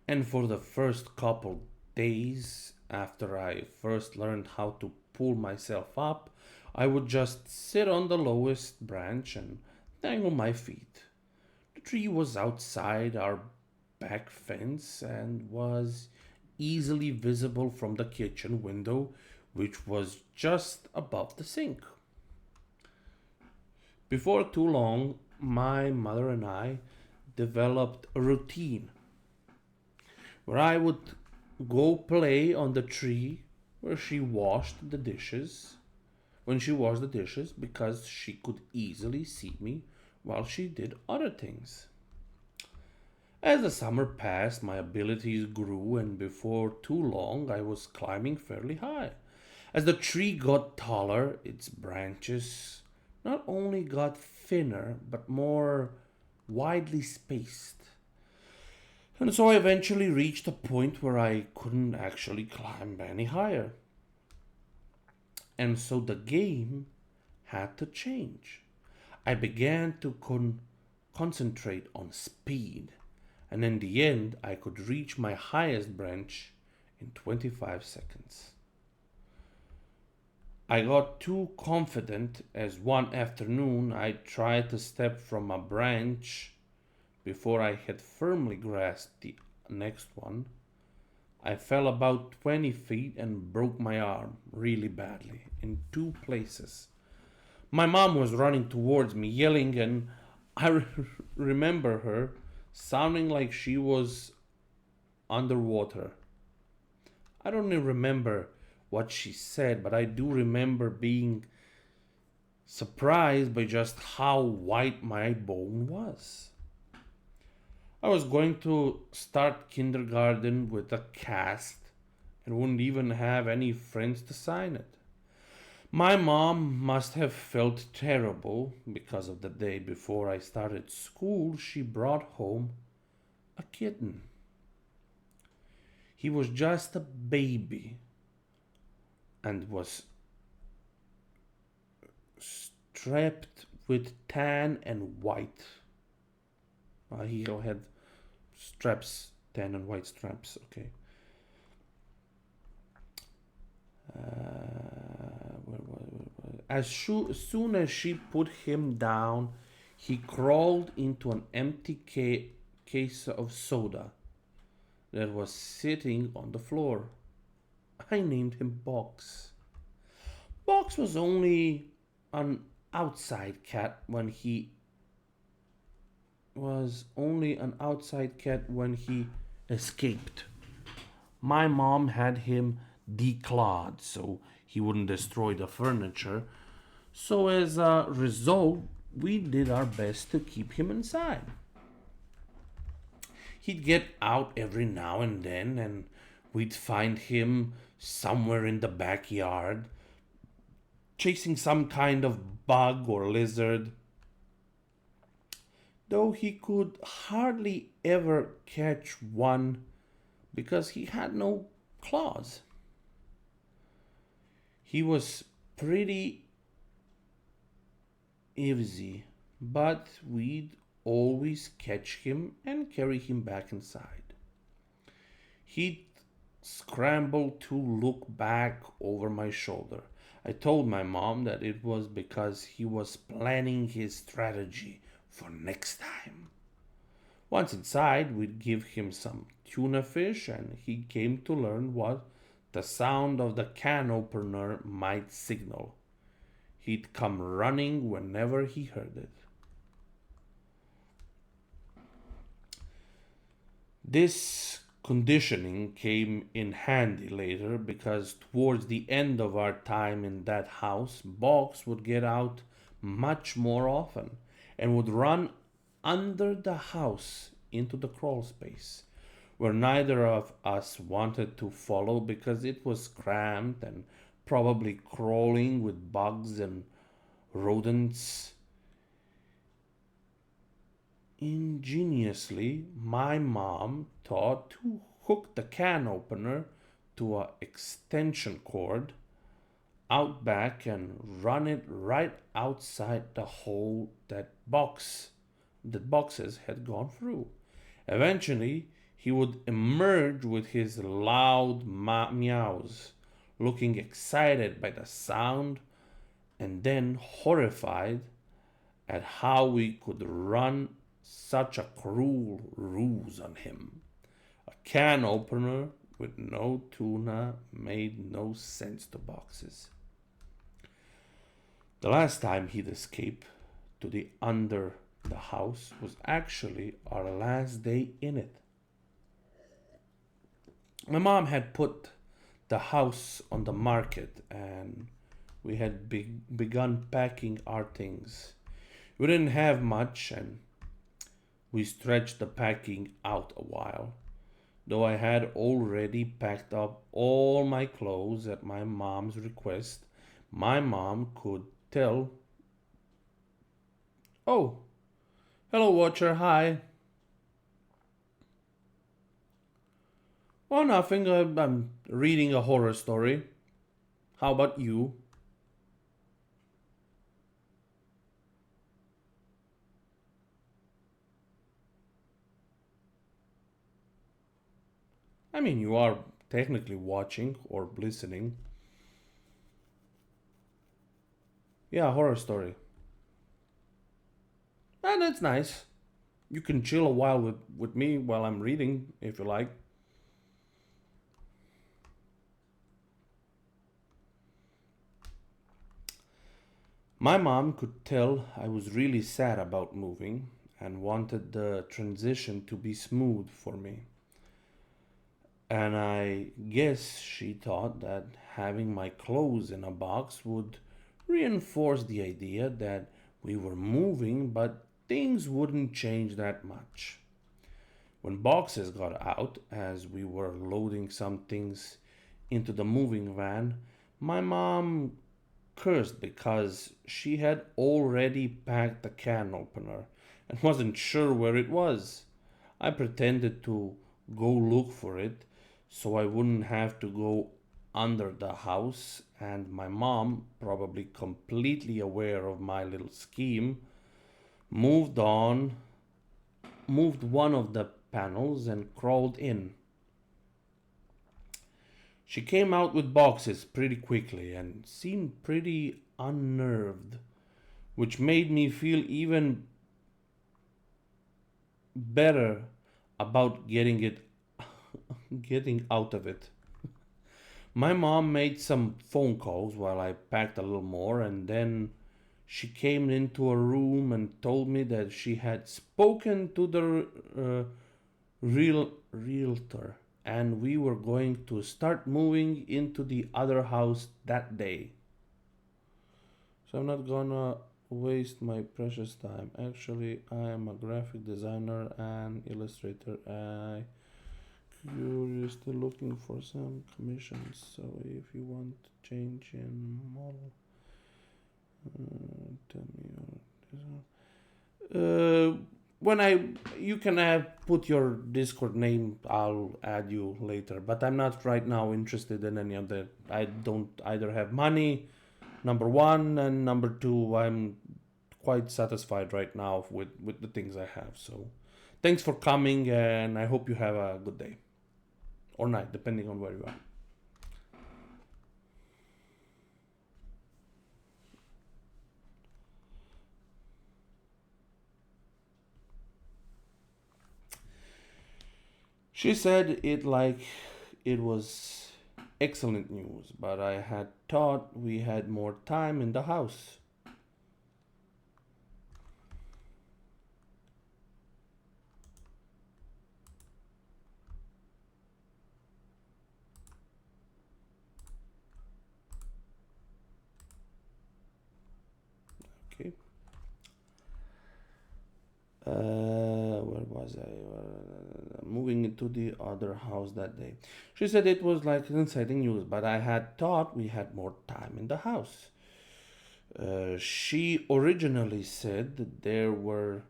And for the first couple days after I first learned how to pull myself up, I would just sit on the lowest branch and dangle my feet. The tree was outside our back fence and was easily visible from the kitchen window, which was just above the sink. Before too long, my mother and I developed a routine where I would go play on the tree where she washed the dishes, when she washed the dishes, because she could easily see me while she did other things. As the summer passed, my abilities grew, and before too long, I was climbing fairly high. As the tree got taller, its branches not only got thinner, but more widely spaced. And so I eventually reached a point where I couldn't actually climb any higher. And so the game had to change. I began to concentrate on speed, and in the end, I could reach my highest branch in 25 seconds. I got too confident as one afternoon I tried to step from a branch before I had firmly grasped the next one. I fell about 20 feet and broke my arm really badly in two places. My mom was running towards me, yelling, and I remember her sounding like she was underwater. I don't even remember what she said, but I do remember being surprised by just how white my bone was. I was going to start kindergarten with a cast and wouldn't even have any friends to sign it. My mom must have felt terrible because of the day before I started school. She brought home a kitten. He was just a baby and was strapped with tan and white. He had straps, tan and white straps, okay. As soon as she put him down, he crawled into an empty case of soda that was sitting on the floor. I named him Box. Box was only an outside cat when he escaped. My mom had him declawed so he wouldn't destroy the furniture. So as a result, we did our best to keep him inside. He'd get out every now and then, and we'd find him somewhere in the backyard, chasing some kind of bug or lizard, though he could hardly ever catch one because he had no claws. He was pretty easy, but we'd always catch him and carry him back inside. He'd scramble to look back over my shoulder. I told my mom that it was because he was planning his strategy for next time. Once inside, we'd give him some tuna fish, and he came to learn what the sound of the can opener might signal. He'd come running whenever he heard it. This conditioning came in handy later because towards the end of our time in that house, Box would get out much more often and would run under the house into the crawl space, where neither of us wanted to follow because it was cramped and probably crawling with bugs and rodents. Ingeniously, my mom thought to hook the can opener to a extension cord out back and run it right outside the hole that boxes had gone through. Eventually, he would emerge with his loud meows, looking excited by the sound and then horrified at how we could run such a cruel ruse on him. A can opener with no tuna made no sense to Boxes. The last time he'd escape to the under the house was actually our last day in it. My mom had put the house on the market and we had begun packing our things. We didn't have much and we stretched the packing out a while. Though I had already packed up all my clothes at my mom's request, my mom could tell, "Oh, Hello, Watcher. Hi. Oh, nothing. I'm reading a horror story. How about you? I mean, you are technically watching or listening. Yeah, horror story. And that's nice. You can chill a while with me while I'm reading, if you like. My mom could tell I was really sad about moving and wanted the transition to be smooth for me. And I guess she thought that having my clothes in a box would reinforce the idea that we were moving, but things wouldn't change that much. When boxes got out, as we were loading some things into the moving van, my mom cursed because she had already packed the can opener and wasn't sure where it was. I pretended to go look for it so I wouldn't have to go under the house, and my mom, probably completely aware of my little scheme, moved on, moved one of the panels and crawled in. She came out with boxes pretty quickly and seemed pretty unnerved, which made me feel even better about getting out of it. My mom made some phone calls while I packed a little more, and then she came into a room and told me that she had spoken to the realtor and we were going to start moving into the other house that day. So I'm not gonna waste my precious time. Actually, I am a graphic designer and illustrator. I curiously looking for some commissions. So if you want to change in model, tell me your when I you can put your Discord name. I'll add you later. But I'm not right now interested in any of that. I don't either have money. Number one and number two, I'm quite satisfied right now with the things I have. So, thanks for coming, and I hope you have a good day or night, depending on where you are. She said it like it was excellent news, but I had thought we had more time in the house. Okay. Where was I? Moving into the other house that day. She said it was like exciting news, but I had thought we had more time in the house. She originally said that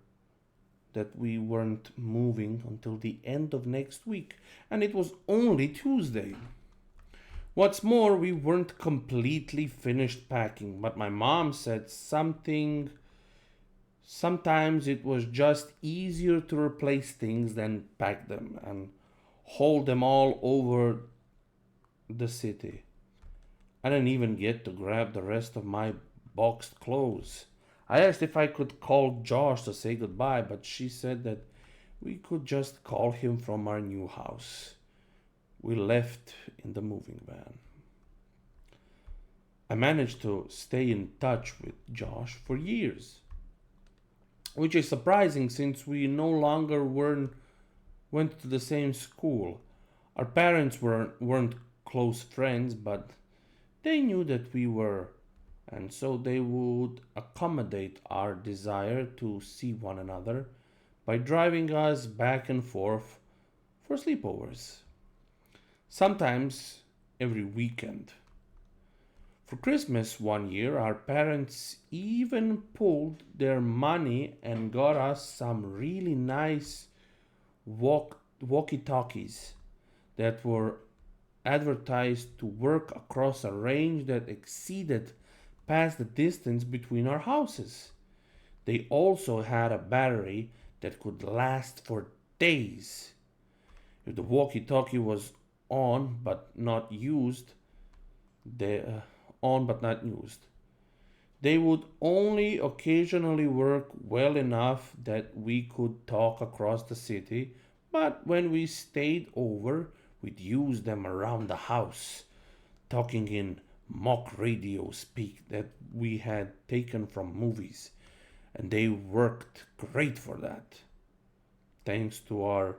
we weren't moving until the end of next week, and it was only Tuesday. What's more, we weren't completely finished packing, but my mom said something. Sometimes it was just easier to replace things than pack them and haul them all over the city. I didn't even get to grab the rest of my boxed clothes. I asked if I could call Josh to say goodbye, but she said that we could just call him from our new house. We left in the moving van. I managed to stay in touch with Josh for years, which is surprising since we no longer went to the same school. Our parents weren't close friends, but they knew that we were, and so they would accommodate our desire to see one another by driving us back and forth for sleepovers, sometimes every weekend. For Christmas one year, our parents even pulled their money and got us some really nice walkie talkies that were advertised to work across a range that exceeded past the distance between our houses. They also had a battery that could last for days. If the walkie talkie was on but not used, they, on but not used, they would only occasionally work well enough that we could talk across the city, but when we stayed over, we'd use them around the house, talking in mock radio speak that we had taken from movies, and they worked great for that. Thanks to our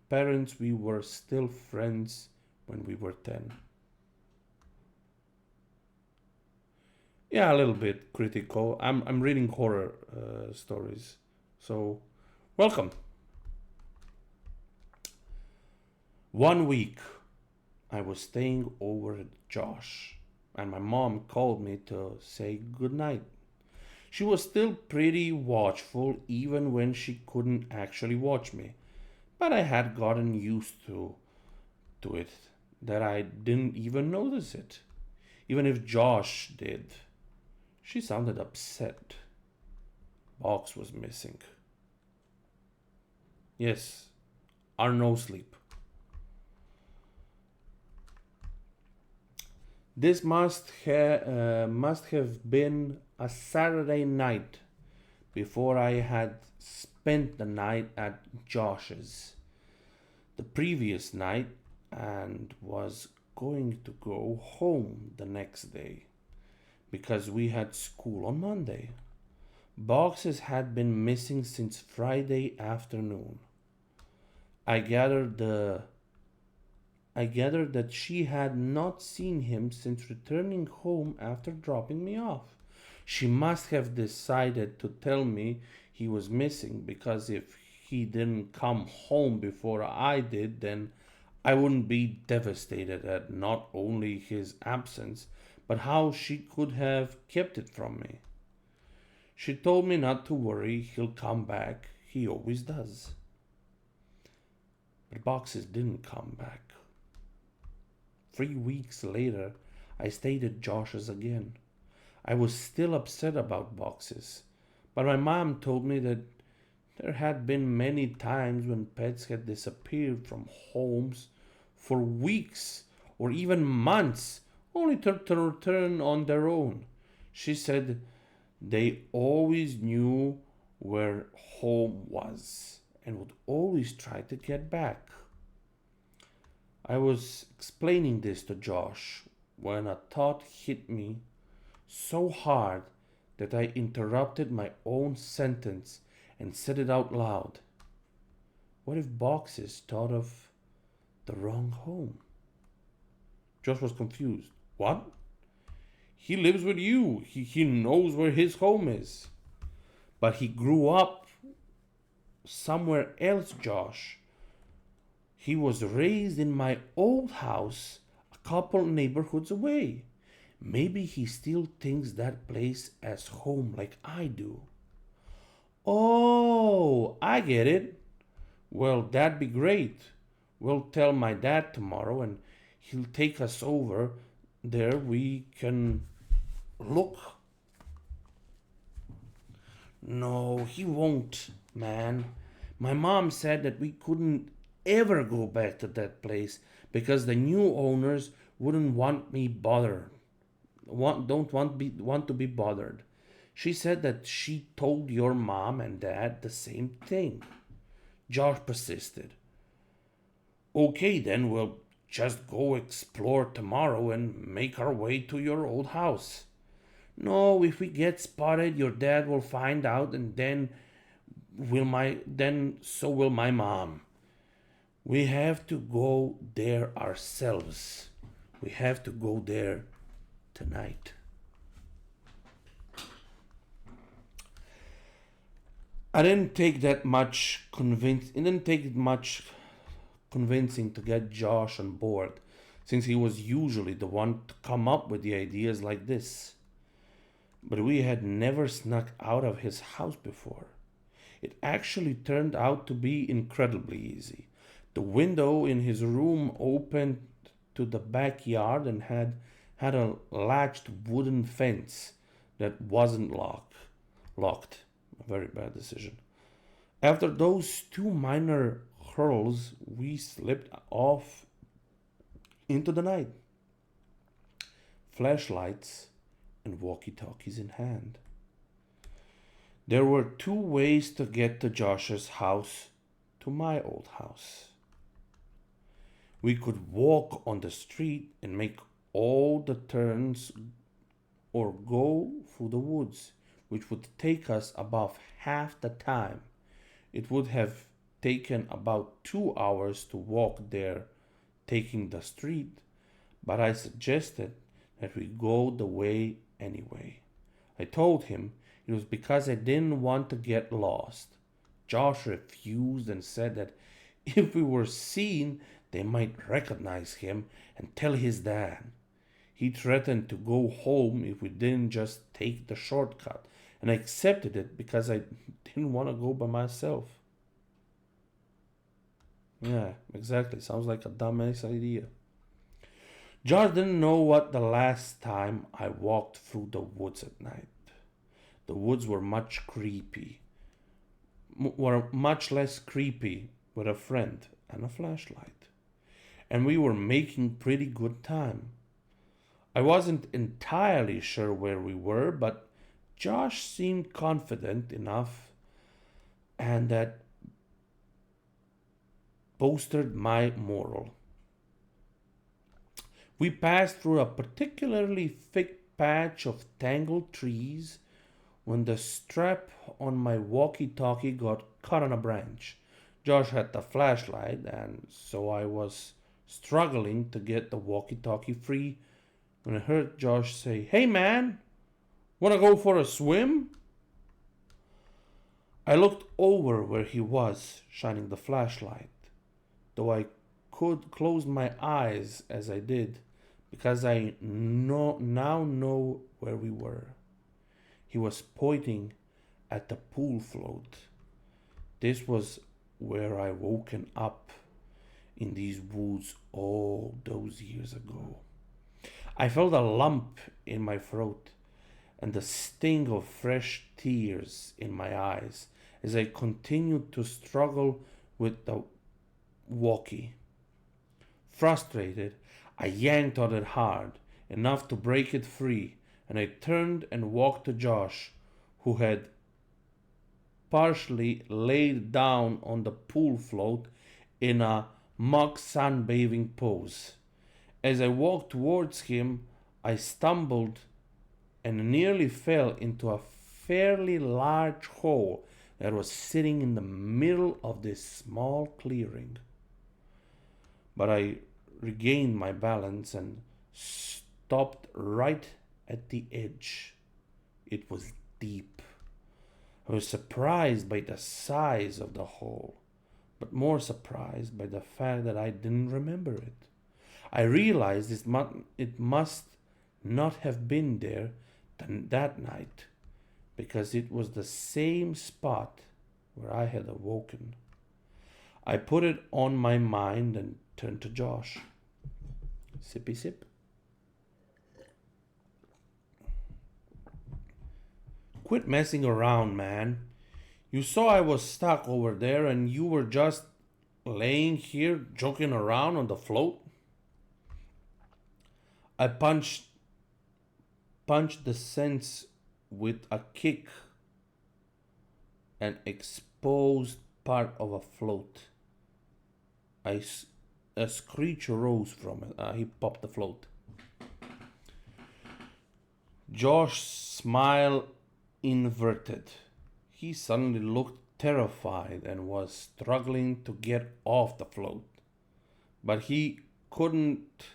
parents, we were still friends when we were 10. Yeah, a little bit critical. I'm reading horror stories. So, welcome. One week, I was staying over at Josh, and my mom called me to say goodnight. She was still pretty watchful even when she couldn't actually watch me, but I had gotten used to it that I didn't even notice it, even if Josh did. She sounded upset. Box was missing. Yes, our no sleep. This must have been a Saturday night before I had spent the night at Josh's the previous night and was going to go home the next day because we had school on Monday. Boxes had been missing since Friday afternoon. I gathered the I gathered that she had not seen him since returning home after dropping me off. She must have decided to tell me he was missing because if he didn't come home before I did, then I wouldn't be devastated at not only his absence, but how she could have kept it from me. She told me not to worry, he'll come back. He always does. But Boxes didn't come back. 3 weeks later, I stayed at Josh's again. I was still upset about Boxes, but my mom told me that there had been many times when pets had disappeared from homes for weeks or even months, only to return on their own. She said they always knew where home was and would always try to get back. I was explaining this to Josh when a thought hit me so hard that I interrupted my own sentence and said it out loud. What if Boxes thought of the wrong home? Josh was confused. What? He lives with you. He knows where his home is. But he grew up somewhere else, Josh. He was raised in my old house a couple neighborhoods away. Maybe he still thinks that place as home like I do. Oh, I get it. Well, that'd be great. We'll tell my dad tomorrow and he'll take us over there. We can look. No, he won't, man. My mom said that we couldn't ever go back to that place because the new owners wouldn't want me bothered. Want to be bothered. She said that she told your mom and dad the same thing. Josh persisted. Okay, then we'll just go explore tomorrow and make our way to your old house. No, if we get spotted, your dad will find out, and then so will my mom. We have to go there ourselves. We have to go there tonight. I didn't take that much convince. It didn't take much convincing to get Josh on board, since he was usually the one to come up with the ideas like this. But we had never snuck out of his house before. It actually turned out to be incredibly easy. The window in his room opened to the backyard and had a latched wooden fence that wasn't locked. A very bad decision. After those two minor hurls, we slipped off into the night, flashlights and walkie-talkies in hand. There were two ways to get to Josh's house, to my old house. We could walk on the street and make all the turns or go through the woods, which would take us about half the time. It would have taken about 2 hours to walk there, taking the street, but I suggested that we go the way anyway. I told him it was because I didn't want to get lost. Josh refused and said that if we were seen, they might recognize him and tell his dad. He threatened to go home if we didn't just take the shortcut, and I accepted it because I didn't want to go by myself. Yeah, exactly. Sounds like a dumbass idea. Josh didn't know what the last time I walked through the woods at night. The woods were much less creepy with a friend and a flashlight. And we were making pretty good time. I wasn't entirely sure where we were, but Josh seemed confident enough, and that bolstered my morale. We passed through a particularly thick patch of tangled trees when the strap on my walkie-talkie got caught on a branch. Josh had the flashlight, and so I was struggling to get the walkie-talkie free when I heard Josh say, "Hey man, wanna go for a swim?" I looked over where he was, shining the flashlight, though I could close my eyes as I did, because I now know where we were. He was pointing at the pool float. This was where I woken up in these woods all those years ago. I felt a lump in my throat and the sting of fresh tears in my eyes as I continued to struggle with the walkie. Frustrated, I yanked on it hard, enough to break it free, and I turned and walked to Josh, who had partially laid down on the pool float in a mock sunbathing pose. As I walked towards him, I stumbled and nearly fell into a fairly large hole that was sitting in the middle of this small clearing. But I regained my balance and stopped right at the edge. It was deep. I was surprised by the size of the hole, but more surprised by the fact that I didn't remember it. I realized it must not have been there that night, because it was the same spot where I had awoken. I put it on my mind and turned to Josh. Sippy sip. Quit messing around, man. You saw I was stuck over there and you were just laying here joking around on the float. I punched the sense with a kick and exposed part of a float. A screech arose from it. He popped the float. Josh's smile inverted. He suddenly looked terrified and was struggling to get off the float. But he couldn't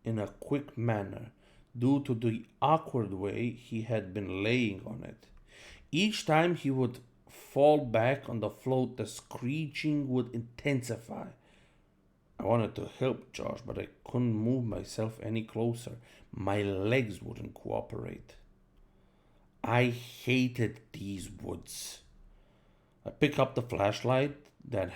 in a quick manner due to the awkward way he had been laying on it. Each time he would fall back on the float, the screeching would intensify. I wanted to help Josh, but I couldn't move myself any closer. My legs wouldn't cooperate. I hated these woods. I picked up the flashlight that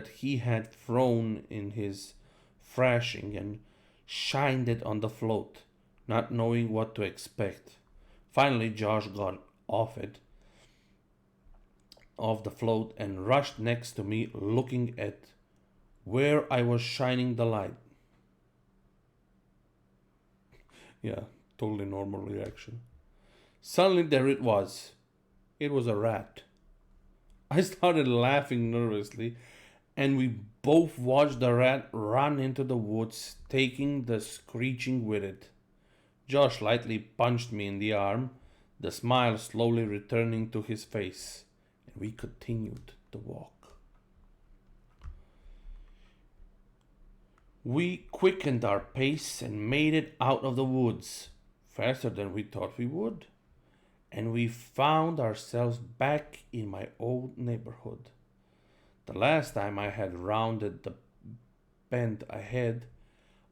he had thrown in his thrashing and shined it on the float, not knowing what to expect. Finally, Josh got off it, off the float, and rushed next to me, looking at where I was shining the light. Yeah, totally normal reaction. Suddenly, there it was. It was a rat. I started laughing nervously, and we both watched the rat run into the woods, taking the screeching with it. Josh lightly punched me in the arm, the smile slowly returning to his face, and we continued to walk. We quickened our pace and made it out of the woods faster than we thought we would, and we found ourselves back in my old neighborhood. The last time I had rounded the bend ahead,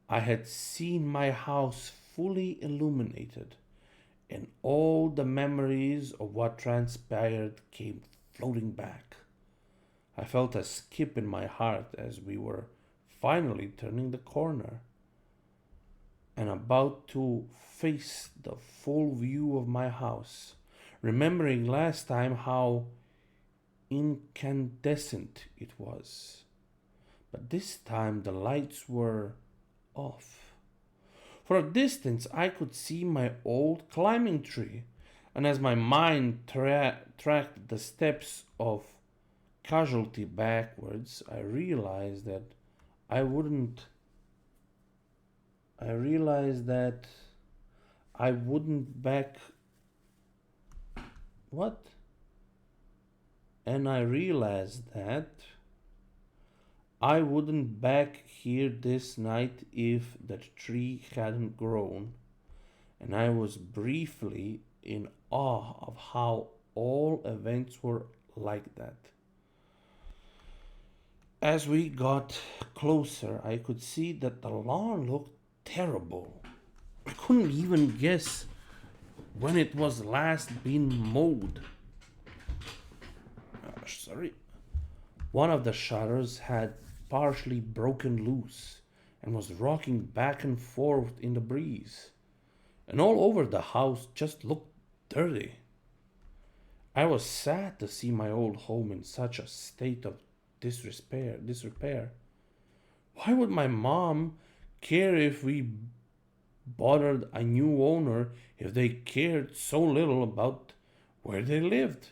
I had seen my house fully illuminated, and all the memories of what transpired came floating back. I felt a skip in my heart as we were finally turning the corner and about to face the full view of my house, remembering last time how incandescent it was. But this time the lights were off. For a distance, I could see my old climbing tree, and as my mind tracked the steps of casualty backwards, I wouldn't. I realized that I wouldn't back. What? And I realized that I wouldn't back here this night if that tree hadn't grown, and I was briefly in awe of how all events were like that. As we got closer, I could see that the lawn looked terrible. I couldn't even guess when it was last been mowed. Sorry. One of the shutters had partially broken loose and was rocking back and forth in the breeze. And all over the house just looked dirty. I was sad to see my old home in such a state of disrepair. Why would my mom care if we bothered a new owner if they cared so little about where they lived?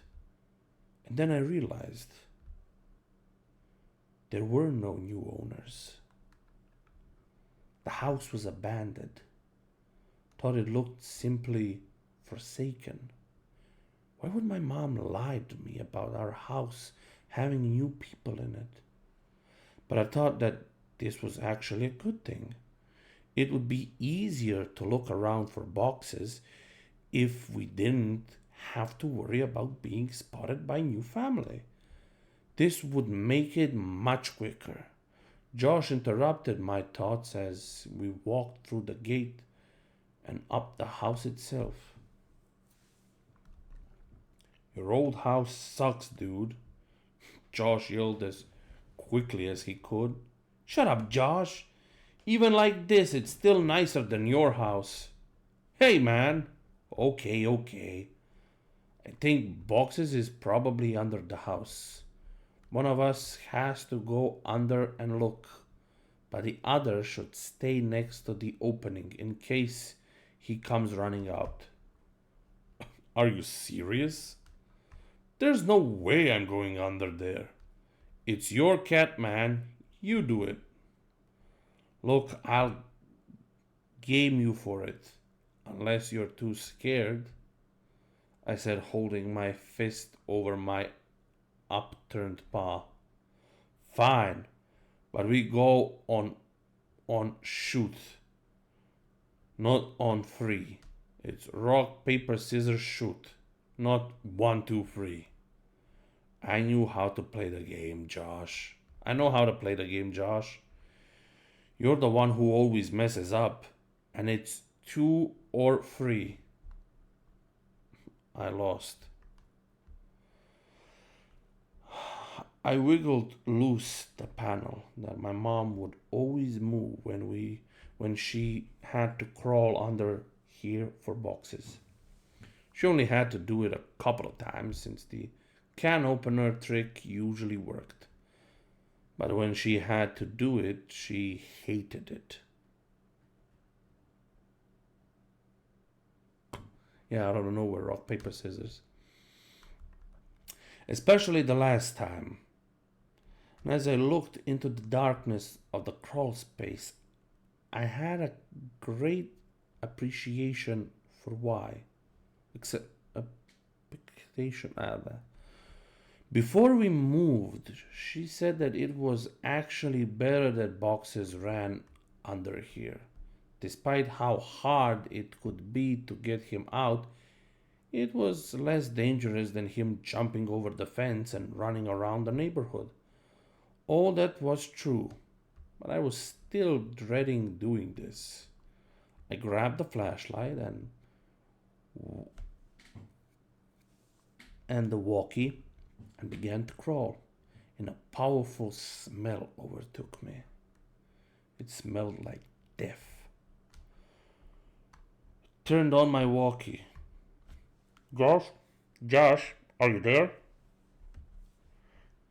And then I realized there were no new owners. The house was abandoned. Thought it looked simply forsaken. Why would my mom lie to me about our house having new people in it? But I thought that this was actually a good thing. It would be easier to look around for boxes if we didn't have to worry about being spotted by new family. This would make it much quicker. Josh interrupted my thoughts as we walked through the gate and up the house itself. Your old house sucks, dude. Josh yelled as quickly as he could. Shut up, Josh. Even like this, it's still nicer than your house. Hey, man. Okay. I think boxes is probably under the house. One of us has to go under and look, but the other should stay next to the opening in case he comes running out. Are you serious? There's no way I'm going under there. It's your cat, man. You do it. Look, I'll game you for it, unless you're too scared, I said, holding my fist over my upturned paw. Fine, but we go on shoot, not on free. It's rock, paper, scissors, shoot, not 1, 2, 3. I knew how to play the game, Josh. I know how to play the game, Josh. You're the one who always messes up, and it's 2 or 3. I lost. I wiggled loose the panel that my mom would always move when she had to crawl under here for boxes. She only had to do it a couple of times since the can opener trick usually worked. But when she had to do it, she hated it. Yeah, I don't know where rock, paper, scissors. Especially the last time. And as I looked into the darkness of the crawl space, I had a great appreciation for why. Except appreciation. Before we moved, she said that it was actually better that boxes ran under here. Despite how hard it could be to get him out, it was less dangerous than him jumping over the fence and running around the neighborhood. All that was true, but I was still dreading doing this. I grabbed the flashlight and the walkie and began to crawl. And a powerful smell overtook me. It smelled like death. Turned on my walkie. Josh, are you there?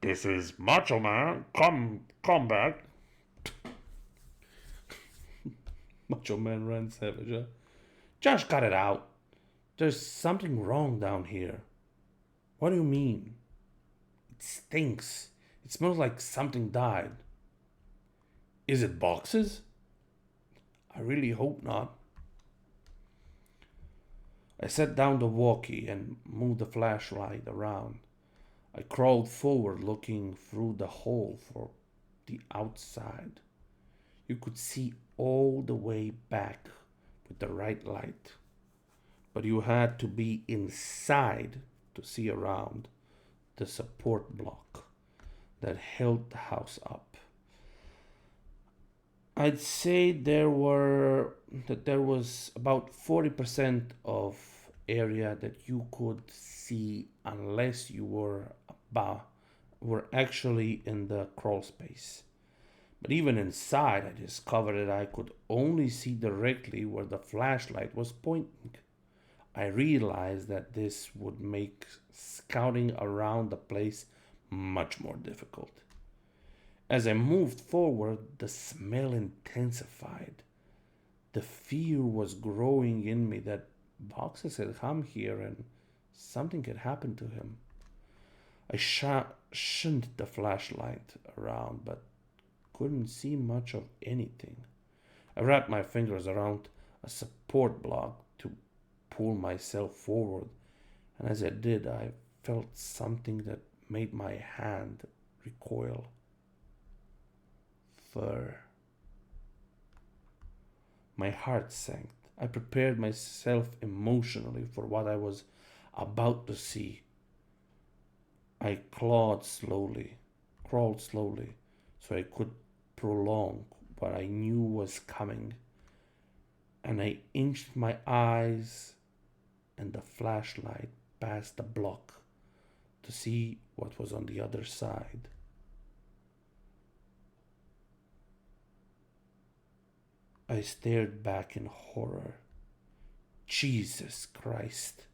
This is Macho Man. Come back. Macho Man ran savage. Huh? Josh, cut it out. There's something wrong down here. What do you mean? It stinks. It smells like something died. Is it boxes? I really hope not. I set down the walkie and moved the flashlight around. I crawled forward looking through the hole for the outside. You could see all the way back with the right light, but you had to be inside to see around the support block that held the house up. I'd say there was about 40% of area that you could see unless you were actually in the crawl space. But even inside, I discovered that I could only see directly where the flashlight was pointing. I realized that this would make scouting around the place much more difficult. As I moved forward, the smell intensified. The fear was growing in me that Boxes had come here and something had happened to him. I shined the flashlight around but couldn't see much of anything. I wrapped my fingers around a support block to pull myself forward, and as I did, I felt something that made my hand recoil. Fur. My heart sank. I prepared myself emotionally for what I was about to see. I crawled slowly, so I could prolong what I knew was coming, and I inched my eyes and the flashlight past the block to see what was on the other side. I stared back in horror. Jesus Christ!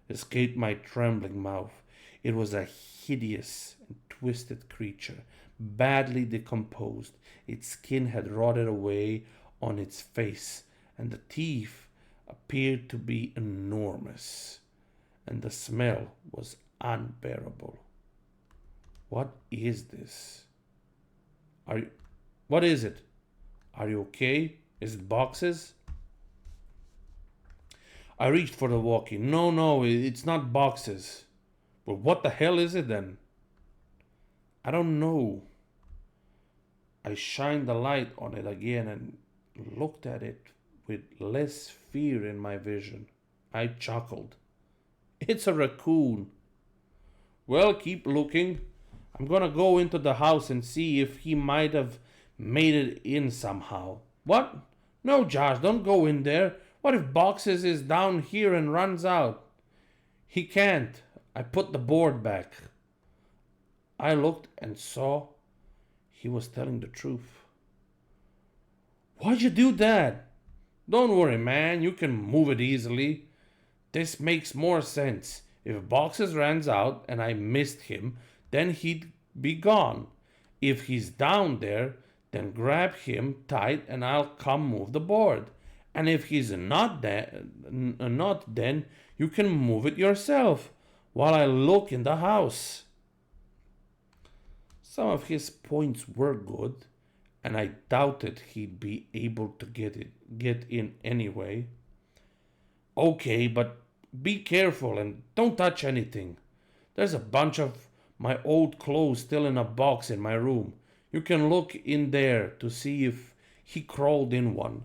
Escaped my trembling mouth. It was a hideous and twisted creature, badly decomposed. Its skin had rotted away on its face, and the teeth appeared to be enormous, and the smell was unbearable. What is this? What is it? Are you okay? Is it boxes? I reached for the walkie. No, it's not boxes. Well, what the hell is it then? I don't know. I shined the light on it again and looked at it with less fear in my vision. I chuckled. It's a raccoon. Well, keep looking. I'm gonna go into the house and see if he might have made it in somehow. What? No, Josh, don't go in there. What if Boxes is down here and runs out? He can't. I put the board back. I looked and saw he was telling the truth. Why'd you do that? Don't worry, man. You can move it easily. This makes more sense. If Boxes runs out and I missed him, then he'd be gone. If he's down there, then grab him tight and I'll come move the board. And if he's not then you can move it yourself while I look in the house. Some of his points were good, and I doubted he'd be able to get in anyway. Okay, but be careful and don't touch anything. There's a bunch of my old clothes still in a box in my room. You can look in there to see if he crawled in one.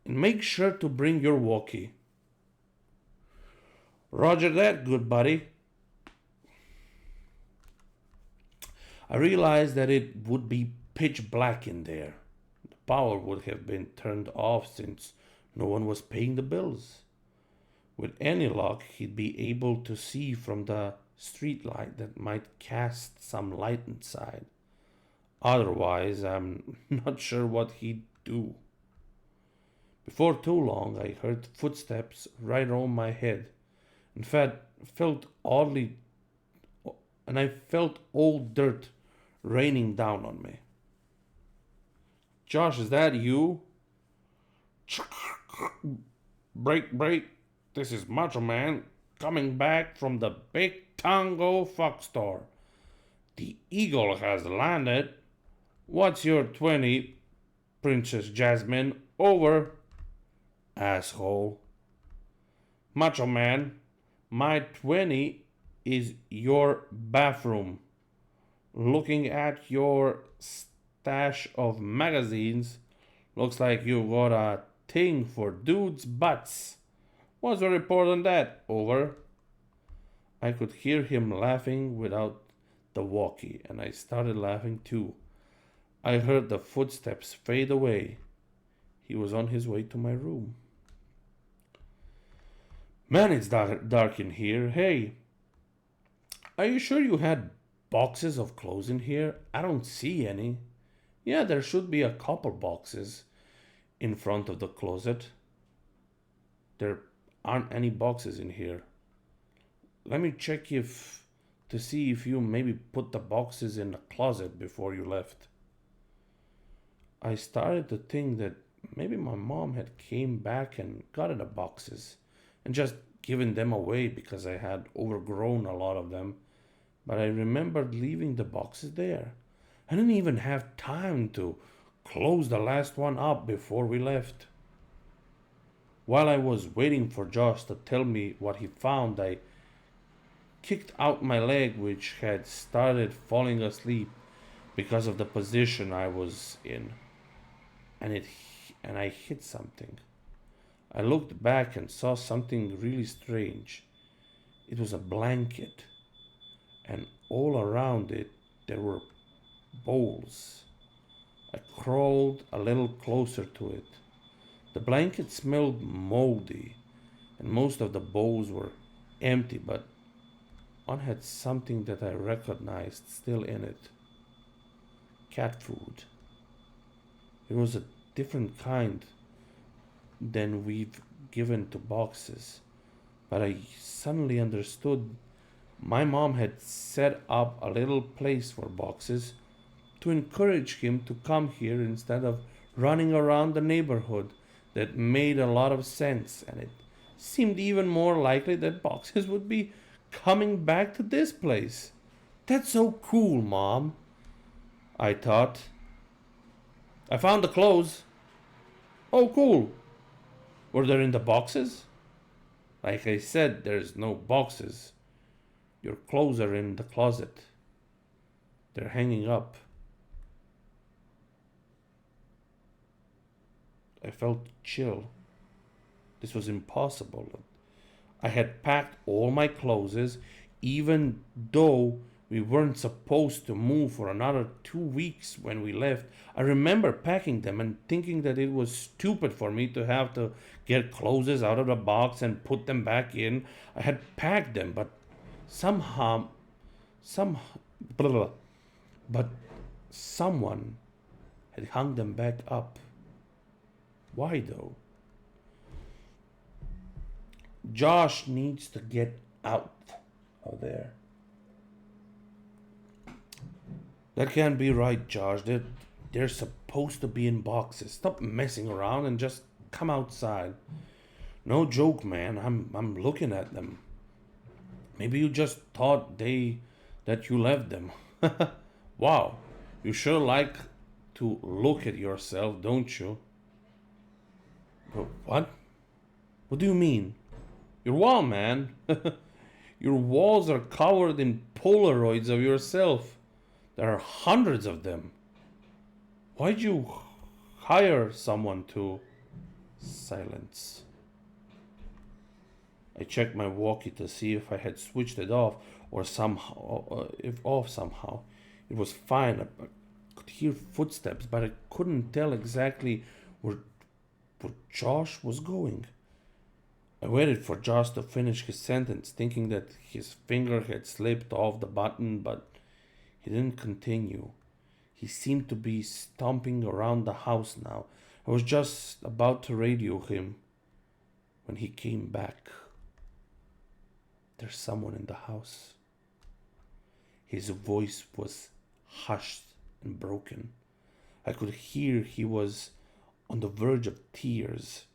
And make sure to bring your walkie. Roger that, good buddy. I realized that it would be pitch black in there. The power would have been turned off since no one was paying the bills. With any luck, he'd be able to see from the street light that might cast some light inside. Otherwise, I'm not sure what he'd do. Before too long, I heard footsteps right over my head. In fact, I felt old dirt raining down on me. Josh, is that you? Break. This is Macho Man coming back from the Big Tango Fox store. The Eagle has landed. What's your 20, Princess Jasmine? Over. Asshole. Macho Man, my 20 is your bathroom. Looking at your stash of magazines, looks like you got a thing for dudes' butts. What's the report on that? Over. I could hear him laughing without the walkie, and I started laughing too. I heard the footsteps fade away. He was on his way to my room. Man, it's dark in here. Hey, are you sure you had boxes of clothes in here? I don't see any. Yeah, there should be a couple boxes in front of the closet. There aren't any boxes in here. Let me check to see if you maybe put the boxes in the closet before you left. I started to think that maybe my mom had came back and gotten the boxes and just given them away because I had overgrown a lot of them. But I remembered leaving the boxes there. I didn't even have time to close the last one up before we left. While I was waiting for Josh to tell me what he found, I kicked out my leg, which had started falling asleep because of the position I was in. And I hit something. I looked back and saw something really strange. It was a blanket, and all around it there were bowls. I crawled a little closer to it. The blanket smelled moldy, and most of the bowls were empty, but one had something that I recognized still in it. Cat food. It was a different kind than we've given to boxes, but I suddenly understood my mom had set up a little place for boxes to encourage him to come here instead of running around the neighborhood. That made a lot of sense, and it seemed even more likely that boxes would be coming back to this place. That's so cool, Mom, I thought. I found the clothes. Oh, cool. Were they in the boxes? Like I said, there's no boxes. Your clothes are in the closet. They're hanging up. I felt chill. This was impossible. I had packed all my clothes, even though We weren't supposed to move for another 2 weeks when we left. I remember packing them and thinking that it was stupid for me to have to get clothes out of the box and put them back in. I had packed them, but somehow, some, blah, blah, but someone had hung them back up. Why though? Josh needs to get out of there. That can't be right, Josh. They're supposed to be in boxes. Stop messing around and just come outside. No joke, man. I'm looking at them. Maybe you just thought that you left them. Wow. You sure like to look at yourself, don't you? What? What do you mean? Your wall, man. Your walls are covered in Polaroids of yourself. There are hundreds of them. Why'd you hire someone to... Silence. I checked my walkie to see if I had switched it off or somehow, if off somehow. It was fine. I could hear footsteps, but I couldn't tell exactly where Josh was going. I waited for Josh to finish his sentence, thinking that his finger had slipped off the button, but he didn't continue. He seemed to be stomping around the house now. I was just about to radio him when he came back. There's someone in the house. His voice was hushed and broken. I could hear he was on the verge of tears.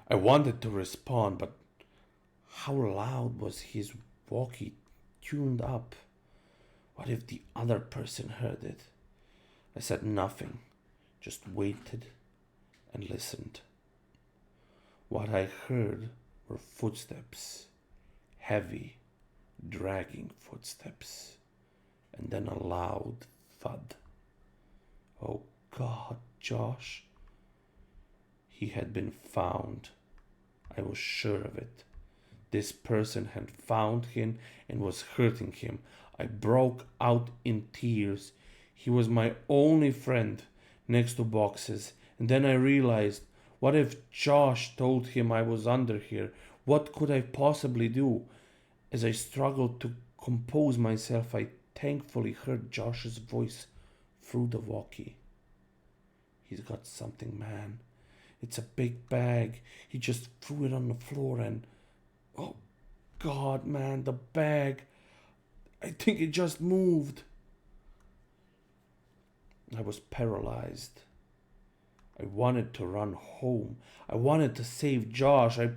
I wanted to respond, but how loud was his walkie tuned up? What if the other person heard it? I said nothing, just waited and listened. What I heard were footsteps, heavy, dragging footsteps, and then a loud thud. Oh God, Josh. He had been found. I was sure of it. This person had found him and was hurting him. I broke out in tears. He was my only friend next to boxes. And then I realized, what if Josh told him I was under here? What could I possibly do? As I struggled to compose myself, I thankfully heard Josh's voice through the walkie. He's got something, man. It's a big bag. He just threw it on the floor and... Oh, God, man, the bag. I think it just moved. I was paralyzed. I wanted to run home. I wanted to save Josh. I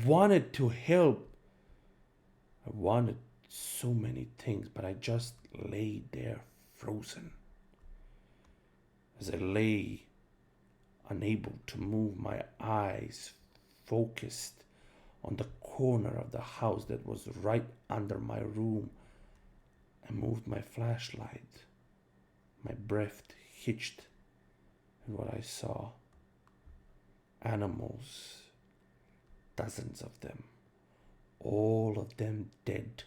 wanted to help. I wanted so many things, but I just lay there frozen. As I lay unable to move, my eyes focused on the corner of the house that was right under my room. I moved my flashlight. My breath hitched at what I saw. Animals, dozens of them, all of them dead.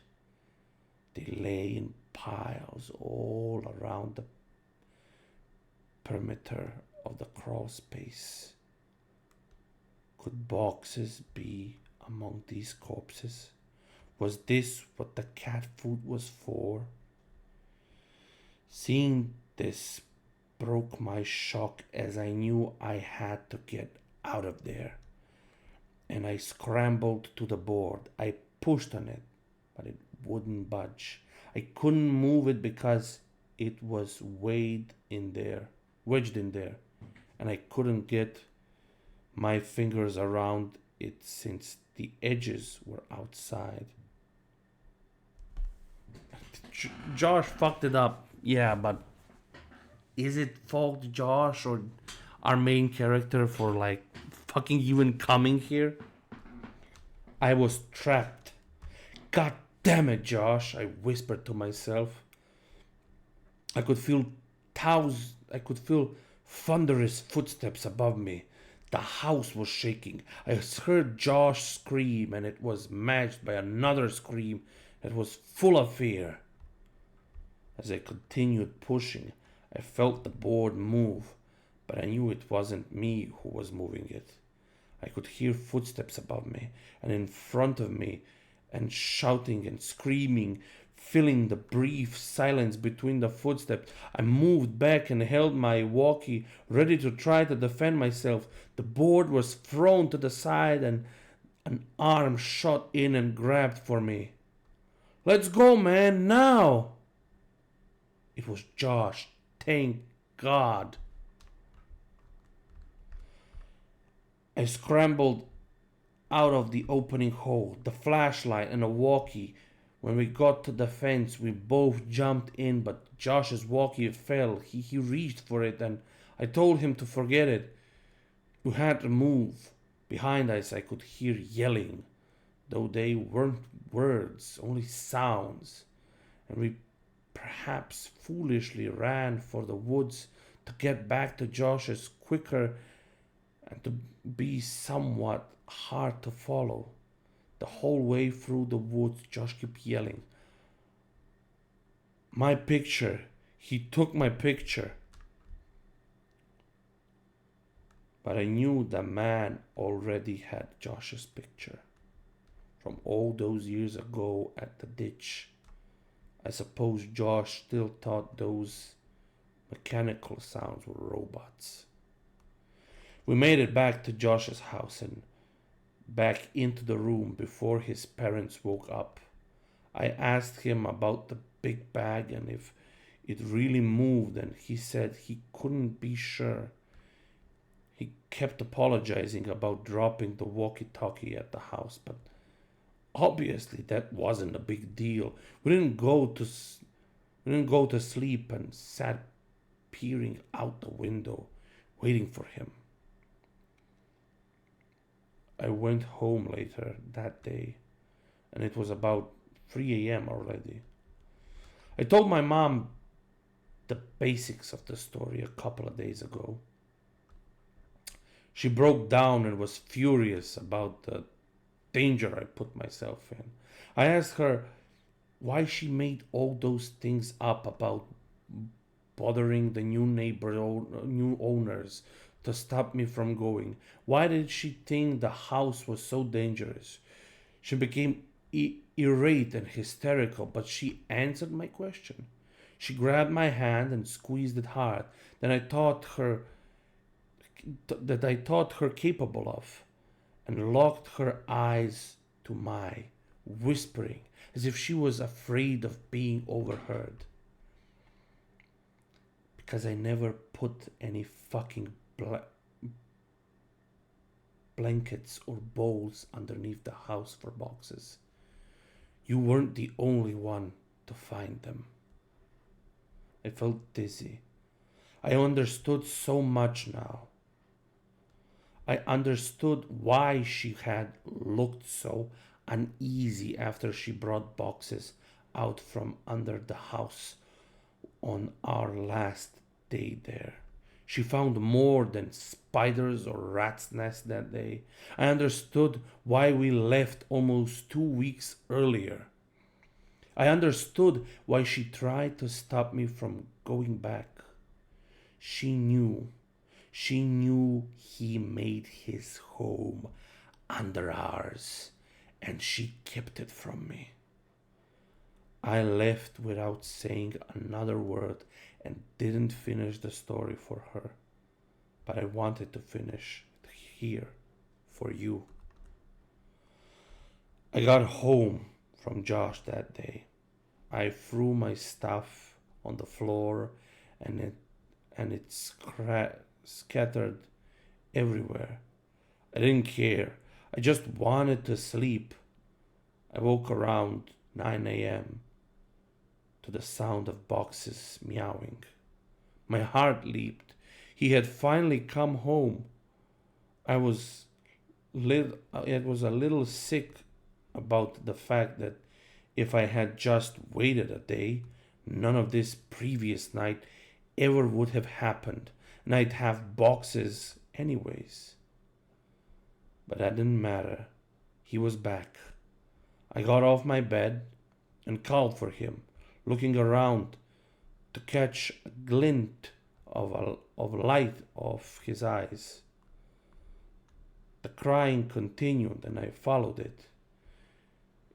They lay in piles all around the perimeter of the crawl space. Could boxes be among these corpses? Was this what the cat food was for? Seeing this broke my shock, as I knew I had to get out of there. And I scrambled to the board. I pushed on it, but it wouldn't budge. I couldn't move it because it was wedged in there, and I couldn't get my fingers around it since the edges were outside. Josh fucked it up, yeah, but is it fault Josh or our main character for like fucking even coming here? I was trapped. God damn it, Josh, I whispered to myself. I could feel thunderous footsteps above me. The house was shaking. I heard Josh scream, and it was matched by another scream It was full of fear. As I continued pushing, I felt the board move, but I knew it wasn't me who was moving it. I could hear footsteps above me and in front of me, and shouting and screaming, filling the brief silence between the footsteps. I moved back and held my walkie, ready to try to defend myself. The board was thrown to the side and an arm shot in and grabbed for me. "Let's go, man, now!" It was Josh. Thank God. I scrambled out of the opening hole, the flashlight and a walkie. When we got to the fence, we both jumped in, but Josh's walkie fell. He reached for it, and I told him to forget it. We had to move. Behind us, I could hear yelling, though they weren't words, only sounds. And we perhaps foolishly ran for the woods to get back to Josh's quicker and to be somewhat hard to follow. The whole way through the woods, Josh kept yelling, "My picture! He took my picture!" But I knew the man already had Josh's picture from all those years ago at the ditch. I suppose Josh still thought those mechanical sounds were robots. We made it back to Josh's house and back into the room before his parents woke up. I asked him about the big bag and if it really moved, and he said he couldn't be sure. He kept apologizing about dropping the walkie-talkie at the house, but obviously that wasn't a big deal. We didn't go to sleep and sat peering out the window, waiting for him. I went home later that day, and it was about 3 a.m. already. I told my mom the basics of the story a couple of days ago. She broke down and was furious about the danger I put myself in. I asked her why she made all those things up about bothering the new owners to stop me from going. Why did she think the house was so dangerous? She became irate and hysterical, but she answered my question. She grabbed my hand and squeezed it hard. Then I thought her capable of, and locked her eyes to mine, whispering as if she was afraid of being overheard. Because I never put any fucking blankets or bowls underneath the house for boxes. You weren't the only one to find them. I felt dizzy. I understood so much now. I understood why she had looked so uneasy after she brought boxes out from under the house on our last day there. She found more than spiders or rats' nests that day. I understood why we left almost 2 weeks earlier. I understood why she tried to stop me from going back. She knew he made his home under ours, and she kept it from me. I left without saying another word and didn't finish the story for her, but I wanted to finish it here for you. I got home from Josh that day. I threw my stuff on the floor and it scattered everywhere. I didn't care. I just wanted to sleep. I woke around 9 a.m. to the sound of boxes meowing. My heart leaped. He had finally come home. I was a little sick about the fact that if I had just waited a day, none of this previous night ever would have happened, and I'd have boxes anyways. But that didn't matter. He was back. I got off my bed, and called for him, looking around to catch a glint of light of his eyes. The crying continued, and I followed it.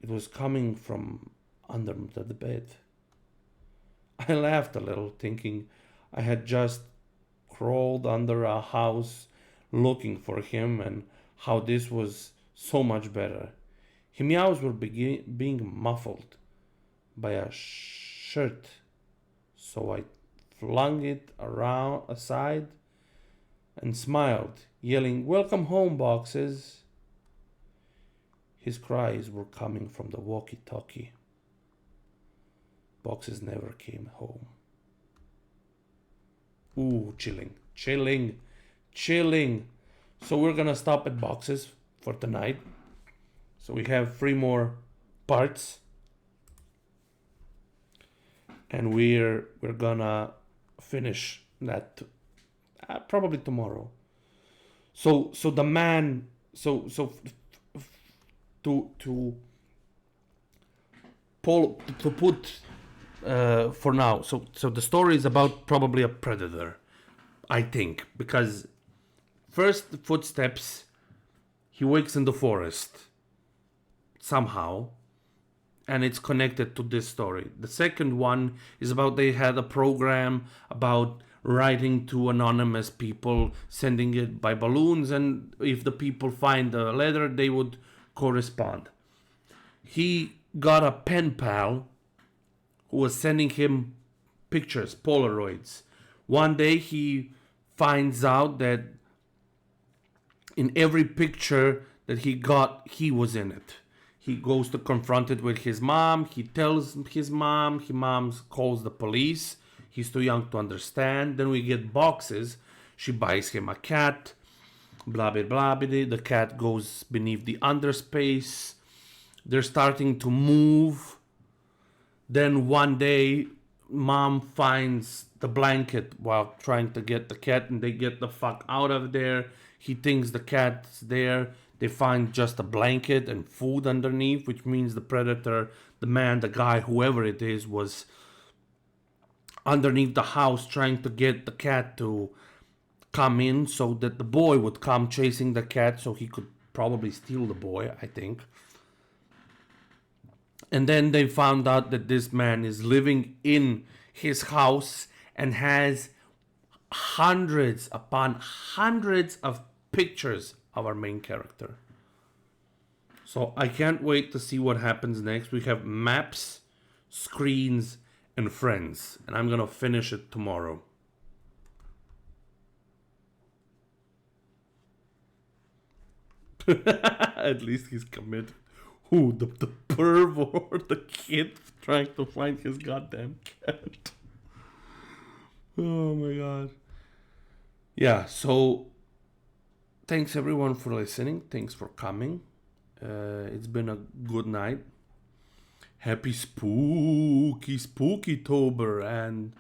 It was coming from under the bed. I laughed a little, thinking I had just crawled under a house looking for him, and how this was so much better. His meows were being muffled by a shirt, so I flung it around aside and smiled, yelling, "Welcome home, Boxes." His cries were coming from the walkie-talkie. Boxes never came home. Ooh, chilling, chilling, chilling. So we're gonna stop at Boxes for tonight. So we have 3 more parts, and we're gonna finish that probably tomorrow. So the man, to put for now. So the story is about probably a predator, I think, because first footsteps, he wakes in the forest somehow, and it's connected to this story. The second one is about they had a program about writing to anonymous people, sending it by balloons, and if the people find the letter, they would correspond. He got a pen pal who was sending him pictures, Polaroids. One day he finds out that in every picture that he got, he was in it. He goes to confront it with his mom. He tells his mom. His mom calls the police. He's too young to understand. Then we get Boxes. She buys him a cat. Blah, blah, blah, blah. The cat goes beneath the underspace. They're starting to move. Then one day, mom finds the blanket while trying to get the cat, and they get the fuck out of there. He thinks the cat's there. They find just a blanket and food underneath, which means the predator, the man, the guy, whoever it is, was underneath the house trying to get the cat to come in so that the boy would come chasing the cat so he could probably steal the boy, I think. And then they found out that this man is living in his house and has hundreds upon hundreds of pictures of our main character. So I can't wait to see what happens next. We have maps, screens, and friends. And I'm gonna finish it tomorrow. At least he's committed. Who, the perv or the kid trying to find his goddamn cat? Oh my god. Yeah, so thanks everyone for listening. Thanks for coming. It's been a good night. Happy spooky Tober, and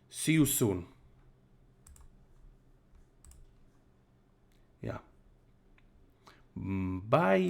see you soon. Yeah. Bye.